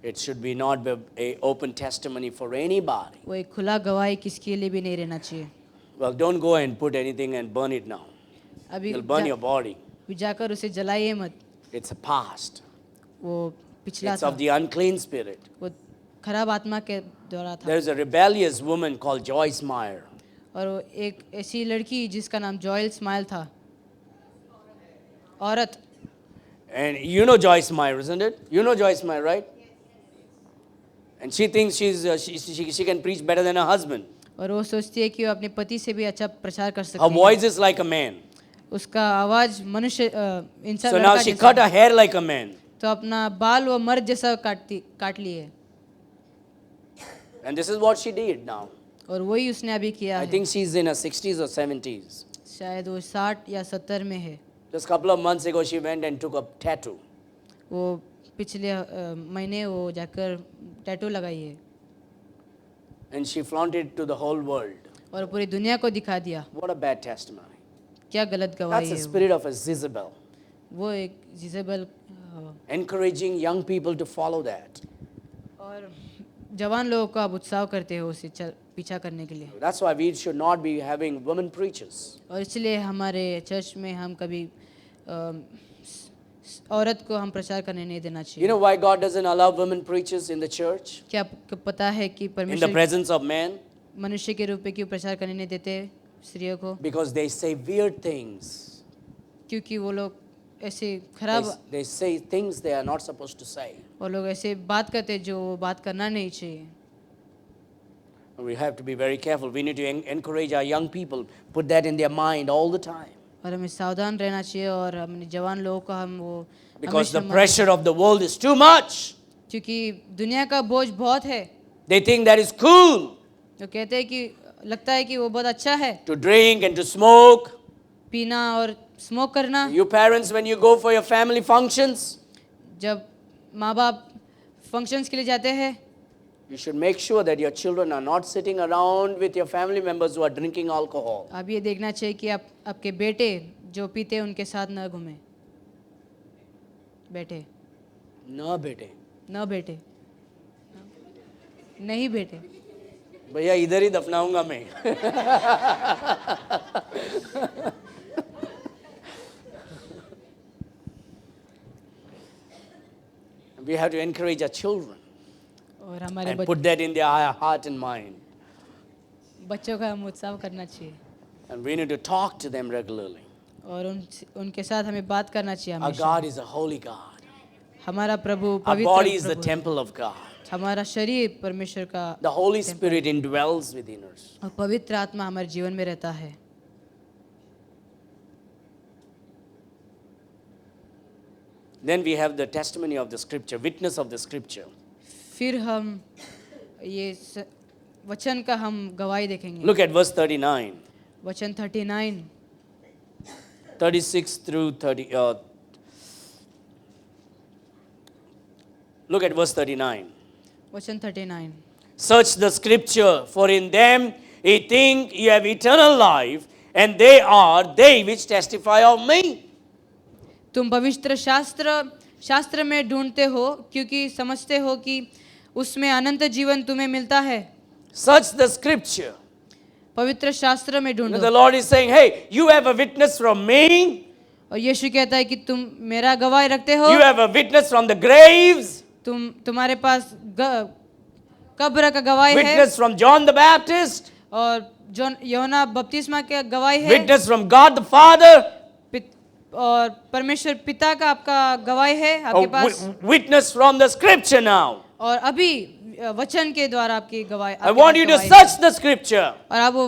It should be not be a open testimony for anybody. वो एक खुला गवाही किसके लिए भी नहीं रहना चाहिए। Well, don't go and put anything and burn it now. अभी It'll burn your body. जाकर उसे जलाइए मत, It's a past. वो पिछला It's था, of the unclean spirit. वो खराब आत्मा के द्वारा था। There is a rebellious woman called Joyce Meyer. और वो एक ऐसी लड़की जिसका नाम जॉयल स्माइल था, औरत। And you know Joyce Meyer, isn't it? You know Joyce Meyer, right? And she thinks she can preach better than her husband. और वो सोचती है कि वो अपने पति से भी अच्छा प्रचार कर Her सकती है। voice is like a man. उसका आवाज मनुष्य इंसान So now लड़का she जैसा cut है। her hair like a man. तो अपना बाल वो मर्द जैसा काट लिए, And this is what she did now. और वही उसने अभी किया I है। think she's in her 60s or 70s. शायद वो 60 या 70 में है। Just a couple of months ago, she went and took a tattoo. वो पिछले महीने वो जाकर टैटू लगाई है And she flaunted it to the whole world. और पूरी दुनिया को दिखा दिया। What a bad testimony. क्या गलत गवाही That's the है वो। spirit of a Jezebel. वो एक जिजेबल Encouraging young people to follow that. और जवान लोगों को आप उत्साह करते हो उसे पीछा करने के लिए। That's why we should not be having women preachers. और इसलिए हमारे चर्च में हम कभी औरत को हम प्रचार करने नहीं देना You चाहिए। know why God doesn't allow women preachers in the church? क्या आपको पता है कि In the परमेश्वर presence of men? मनुष्य के रूप में क्यों प्रचार करने नहीं देते स्त्रियों को? Because they say weird things. क्योंकि वो लोग ऐसे They, खराब, they say things they are not supposed to say. वो लोग ऐसे बात करते जो बात करना नहीं चाहिए। We have to be very careful. We need to encourage our young people, put that in their mind all the time. और हमें सावधान रहना चाहिए और अपने जवान लोगों को हम वो Because the हमेशा pressure of the world is too much. क्योंकि दुनिया का बोझ बहुत है। They think that is cool तो कहते हैं कि लगता है कि वो बहुत अच्छा है to drink and to smoke. पीना और स्मोक करना। You parents, when you go for your family functions, जब माँ बाप फंक्शंस के लिए जाते हैं you should make sure that your children are not sitting around with your family members who are drinking alcohol. आप ये देखना चाहिए कि आप आपके बेटे जो पीते हैं उनके साथ न घूमें, बैठे No, bete. न बैठे, नहीं बैठे। भैया इधर ही दफनाऊंगा मैं. We have to encourage our children और हमारे and put that in their heart and mind. बच्चों का हम उत्साह करना चाहिए And we need to talk to them regularly. और उनके साथ हमें बात करना चाहिए Our हमेशा। God is a holy God. हमारा प्रभु Our body is पवित्र the प्रभु है। temple of God. हमारा शरीर परमेश्वर का The Holy Spirit indwells within us. और पवित्र आत्मा हमारे जीवन में रहता है। Then we have the testimony of the scripture, witness of the scripture. फिर हम ये वचन का हम गवाही देखेंगे। Look at verse 39, वचन 39 36 through 30. Look at verse 39. वचन 39 Search the scripture, for in them ye think ye have eternal life, and they are they which testify of me. तुम पवित्र शास्त्र में ढूंढते हो क्योंकि समझते हो कि उसमें अनंत जीवन तुम्हें मिलता है। Search the scripture. पवित्र शास्त्र में You know, ढूंढो। the Lord is saying, hey, you have a witness from me. और यीशु कहता है कि तुम मेरा गवाही रखते हो। You have a witness from the graves. तुम्हारे पास कब्र का गवाही है Witness from John the Baptist. और जॉन यूहन्ना बपतिस्मा का गवाही है Witness from God the Father. और परमेश्वर पिता का आपका गवाही है आपके पास। Witness from the scripture now. और अभी वचन के द्वारा आपकी गवाही। I want you to search the scripture. और आप वो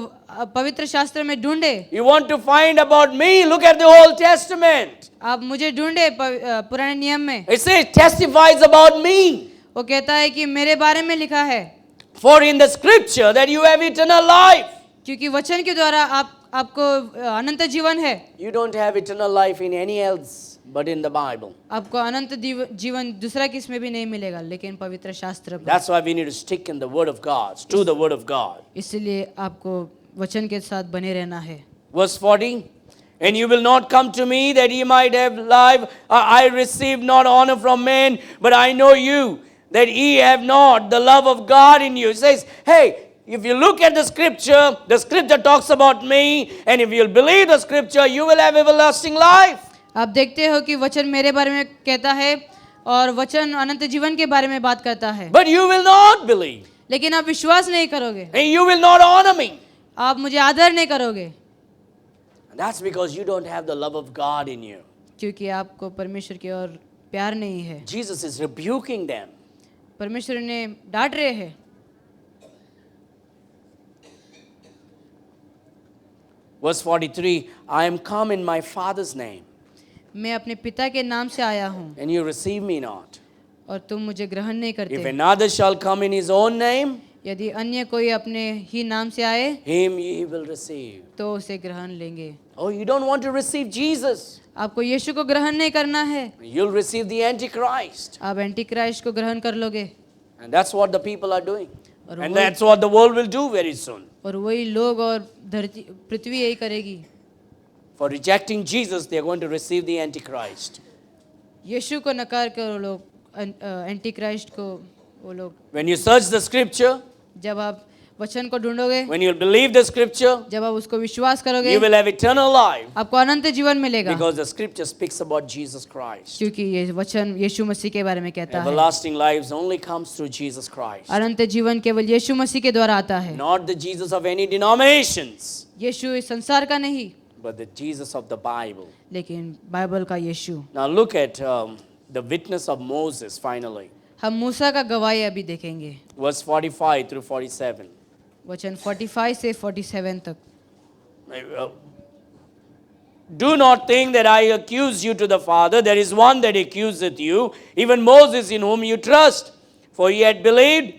पवित्र शास्त्र में ढूंढे। You want to find about me? Look at the Old Testament. आप मुझे ढूंढे पुराने नियम में। It says testifies about me. वो कहता है कि मेरे बारे में लिखा है। For in the scripture that you have eternal life. क्योंकि वचन के द्वारा आपको अनंत जीवन है। You don't have eternal life in any else but in the Bible. आपको अनंत जीवन दूसरा किस में भी नहीं मिलेगा लेकिन पवित्र शास्त्र में। That's why we need to stick in the Word of God, to the Word of God. इसलिए आपको वचन के साथ बने रहना है। Verse 40. And you will not come to me that ye might have life. I receive not honor from men, but I know you, that ye have not the love of God in you. It says, hey, if you look at the scripture talks about me, and if you'll believe the scripture, you will have everlasting life. आप देखते हो कि वचन मेरे बारे में कहता है और वचन अनंत जीवन के बारे में बात करता है, But you will not believe, लेकिन आप विश्वास नहीं करोगे, and you will not honor me. आप मुझे आदर नहीं करोगे, And that's because you don't have the love of God in you. क्योंकि आपको परमेश्वर की ओर प्यार नहीं है। Jesus is rebuking them. परमेश्वर ने डांट रहे हैं। Verse 43, I am come in my Father's name, मैं अपने पिता के नाम से आया हूँ and you receive me not. और तुम मुझे ग्रहण नहीं If करते। another shall come in his own name, यदि अन्य कोई अपने ही नाम से आए him ye will receive. तो उसे ग्रहण लेंगे। Oh, you don't want to receive Jesus. आपको यीशु को ग्रहण नहीं करना है, You'll receive the Antichrist. आप एंटी क्राइस्ट को ग्रहण कर लोगे। And that's what the people are doing. और And वही- that's what the world will do very soon. और वही लोग और धरती पृथ्वी यही करेगी। For rejecting Jesus, they are going to receive the Antichrist. यीशु को नकार कर वो लोग एंटी क्राइस्ट को वो लोग, When you search the scripture, जब आप वचन को ढूंढोगे, when you believe the scripture, जब आप उसको विश्वास करोगे, you will have eternal life. आपको अनंत जीवन मिलेगा, Because the scripture speaks about Jesus Christ. क्योंकि ये वचन यीशु मसीह के बारे में कहता है। Everlasting lives only comes through Jesus Christ. अनंत जीवन केवल यीशु मसीह के द्वारा आता है, Not the Jesus of any denominations, यीशु इस संसार का नहीं, but the Jesus of the Bible. लेकिन बाइबल का यीशु। Now look at the witness of Moses finally. हम मूसा का गवाही अभी देखेंगे, Verse 45 through 47. वचन 45 से 47 तक। Do not think that I accuse you to the Father. There is one that accuseth you, even Moses in whom you trust. For he had believed,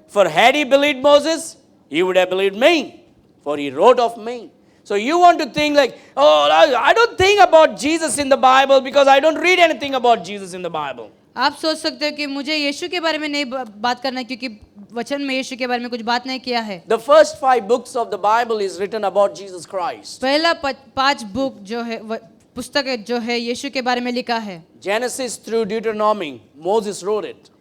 for had he believed Moses, he would have believed me, for he wrote of me. So you want to think like, oh, I don't think about Jesus in the Bible because I don't read anything about Jesus in the Bible. आप सोच सकते हो कि मुझे यीशु के बारे में नहीं बात करना है, क्योंकि वचन में यीशु के बारे में कुछ बात नहीं किया है। The first 5 books of the Bible is written about Jesus Christ. पहला 5 बुक जो है पुस्तक जो है यीशु के बारे में लिखा है। Genesis through Deuteronomy, Moses wrote it.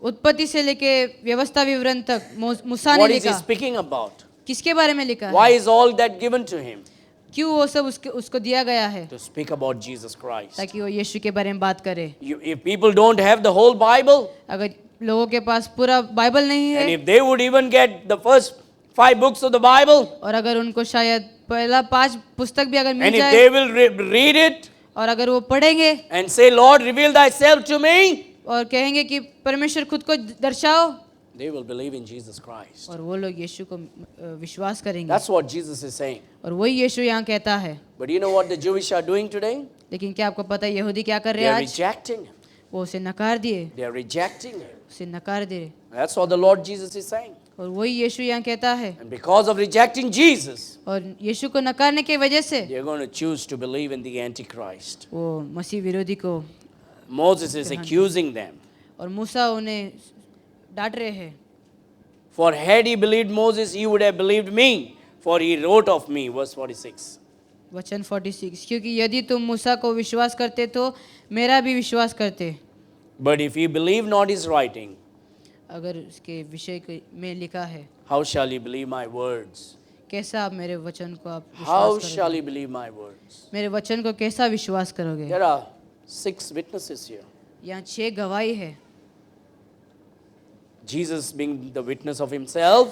उत्पत्ति से लेके व्यवस्था विवरण तक मूसा ने What is he लिखा। speaking about? किसके बारे में लिखा Why है? is all that given to him? क्यों वो सब उसको दिया गया है? To speak about Jesus Christ. ताकि वो यीशु के बारे में बात करे। If people don't have the whole Bible, अगर लोगों के पास पूरा बाइबल नहीं and है, if they would even get the first 5 books of the Bible, और अगर उनको शायद पहला 5 पुस्तक भी अगर मिल and if जाए, they will read it और अगर वो पढ़ेंगे and say, Lord, reveal thyself to me, और कहेंगे कि परमेश्वर खुद को दर्शाओ, they will believe in Jesus Christ. और वो लोग यीशु को विश्वास करेंगे। That's what Jesus is saying. और वही यीशु यहाँ कहता है। But you know what the Jewish are doing today? लेकिन क्या आपको पता है यहूदी क्या कर रहे They हैं are आज? rejecting him. वो उसे नकार दिए, They are rejecting him. उसे नकार दे। That's what the Lord Jesus is saying. और वही यीशु यहाँ कहता है, And because of rejecting Jesus, और यीशु को नकारने की वजह से they are going to choose to believe in the Antichrist. वो मसीह विरोधी को, Moses is accusing them. और मूसा उन्हें डांट रहे हैं। For had he believed Moses, he would have believed me, for he wrote of me. Verse 46. वचन 46, क्योंकि यदि तुम मूसा को विश्वास करते तो मेरा भी विश्वास करते। But if he believe not his writing, अगर उसके विषय में लिखा है, how shall he believe my words? कैसा आप मेरे वचन को आप How विश्वास shall करोगे? he believe my words? मेरे वचन को कैसा विश्वास करोगे? There are 6 witnesses here. यहाँ 6 गवाही है। Jesus being the witness of himself.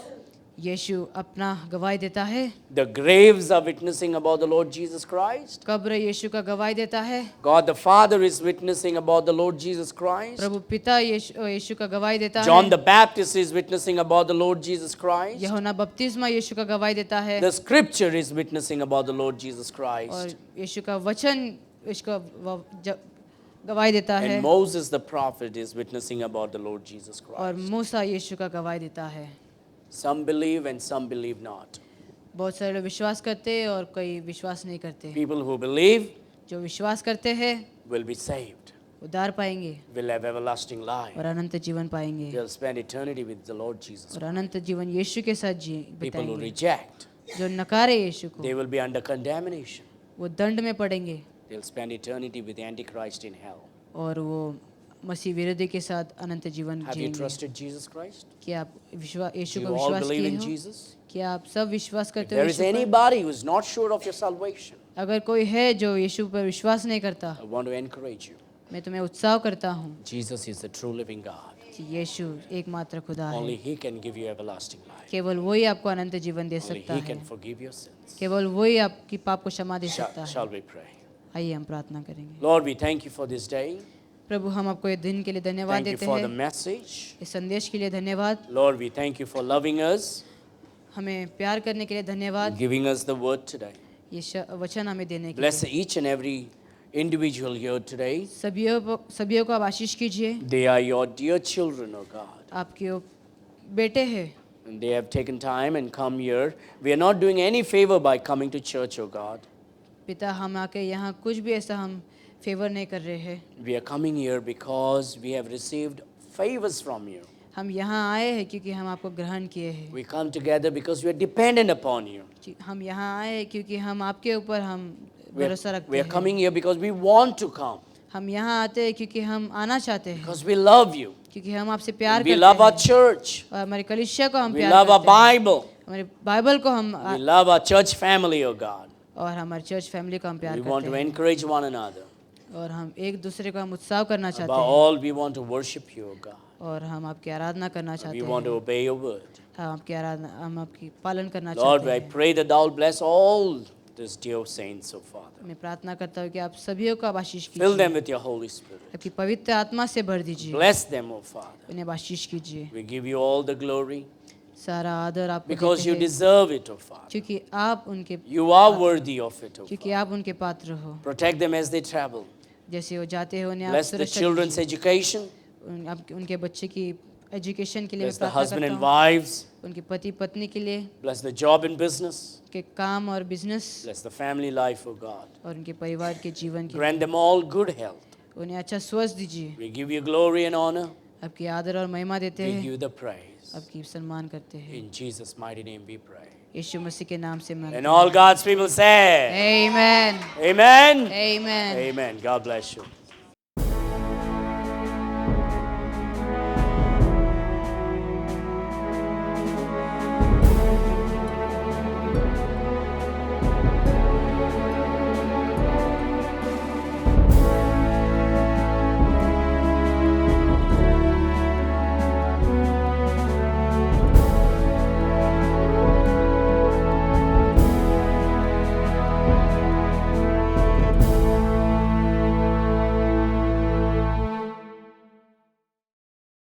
यीशु अपना गवाही देता है। The graves are witnessing about the Lord Jesus Christ. कब्र यीशु का गवाही देता है। God the Father is witnessing about the Lord Jesus Christ. प्रभु पिता यीशु का गवाही देता John है। the Baptist is witnessing about the Lord Jesus Christ. यूहन्ना बपतिस्मा यीशु का गवाही देता है। The scripture is witnessing about the Lord Jesus और Christ. यीशु का वचन इसका गवाही देता है। And Moses the prophet is witnessing about the Lord Jesus और Christ. मूसा यीशु का गवाही देता है। Some believe and some believe not. बहुत सारे लोग विश्वास करते हैं और कोई विश्वास नहीं करते। People who believe जो विश्वास करते हैं will be saved, उद्धार पाएंगे will have everlasting life. और अनंत जीवन पाएंगे They'll spend eternity with the Lord Jesus. और अनंत जीवन यीशु के साथ People who बिताएंगे। reject, जो नकारे यीशु को, they will be under condemnation. वो दंड में पड़ेंगे They'll spend eternity with the Antichrist in hell. और वो मसीह विरोधी के साथ अनंत जीवन Have you जिएंगे। trusted Jesus Christ? क्या आप यीशु Do पर you all विश्वास believe किए in हो? Jesus? क्या आप सब विश्वास If करते हो there is यीशु पर? anybody who is not sure of your salvation, अगर कोई है जो यीशु पर विश्वास नहीं करता, I want to encourage you. मैं तुम्हें उत्साह करता हूँ Jesus is the true living God. कि यीशु एकमात्र खुदा Only है। He can give you everlasting life. केवल वही आपको अनंत जीवन दे Only सकता He है। can forgive your sins. केवल वही आपकी पाप को क्षमा दे सकता Shall है। we pray? आइए हम प्रार्थना करेंगे। Lord, we thank you for this day. प्रभु, हम आपको ये दिन के लिए धन्यवाद Thank you देते for the हैं, message. इस संदेश के लिए धन्यवाद, Lord, we thank you for loving us, हमें प्यार करने के लिए धन्यवाद, giving us the word today. ये वचन हमें देने के Bless लिए। each and every individual here today. सभी को आप आशीष कीजिए। They are your dear children, oh God. आपके वो बेटे हैं, And they have taken time and come here. We are not doing any favor by coming to church, oh God. पिता, हम आके यहाँ कुछ भी ऐसा हम फेवर नहीं कर रहे हैं। We are coming here because we have received favors from you. हम यहाँ आए हैं क्योंकि हम आपको ग्रहण किए हैं। We come together because we are dependent upon you. हम यहाँ आए हैं क्योंकि हम आपके ऊपर हम भरोसा रखते We are हैं। coming here because we want to come, हम यहाँ आते हैं क्योंकि हम आना चाहते हैं, because we love you. क्योंकि हम आपसे प्यार We करते love our हैं church. और हमारी कलीसिया को हम We प्यार love our करते हैं, Bible. हमारे बाइबल को हम We love our church family, oh God. और हमारी चर्च फैमिली को हम प्यार We want करते to हैं encourage one another. और हम एक दूसरे को हम उत्साह करना Above चाहते हैं all, we want to worship you, oh God. और हम आपकी आराधना करना चाहते We want to हैं। obey your word. हम आपकी पालन करना Lord, चाहते I हैं। pray that thou bless all these dear saints, oh Father. मैं प्रार्थना करता हूँ कि आप सभी को आप आशीष Fill them कीजिए, with your Holy Spirit. आपकी पवित्र आत्मा से भर दीजिए, Bless them, oh Father. उन्हें आशीष कीजिए। We give you all the glory सारा आदर आपको because देते you हैं deserve it, oh Father. क्योंकि आप उनके You are worthy of it, oh क्योंकि Father. आप उनके पात्र हो। Protect them as they travel. जैसे वो जाते हैं उन्हें आप Bless the सुरक्षा children's दीजिए। education. उनके बच्चे की एजुकेशन के लिए मैं Bless the प्रार्थना husband and करता हूँ, wives. उनके पति पत्नी के लिए, Bless the job and business. उनके काम और business Bless the family life, oh God. और उनके परिवार के जीवन के, Grant them all good health. उन्हें अच्छा स्वास्थ्य दीजिए। We give you glory and honor. आपकी आदर और महिमा देते We हैं, give you the praise. आपकी सम्मान करते हैं। In Jesus' mighty name we pray. यीशु मसीह के नाम से And मांगते all God's people say, हैं। Amen. Amen. Amen. Amen. God bless you.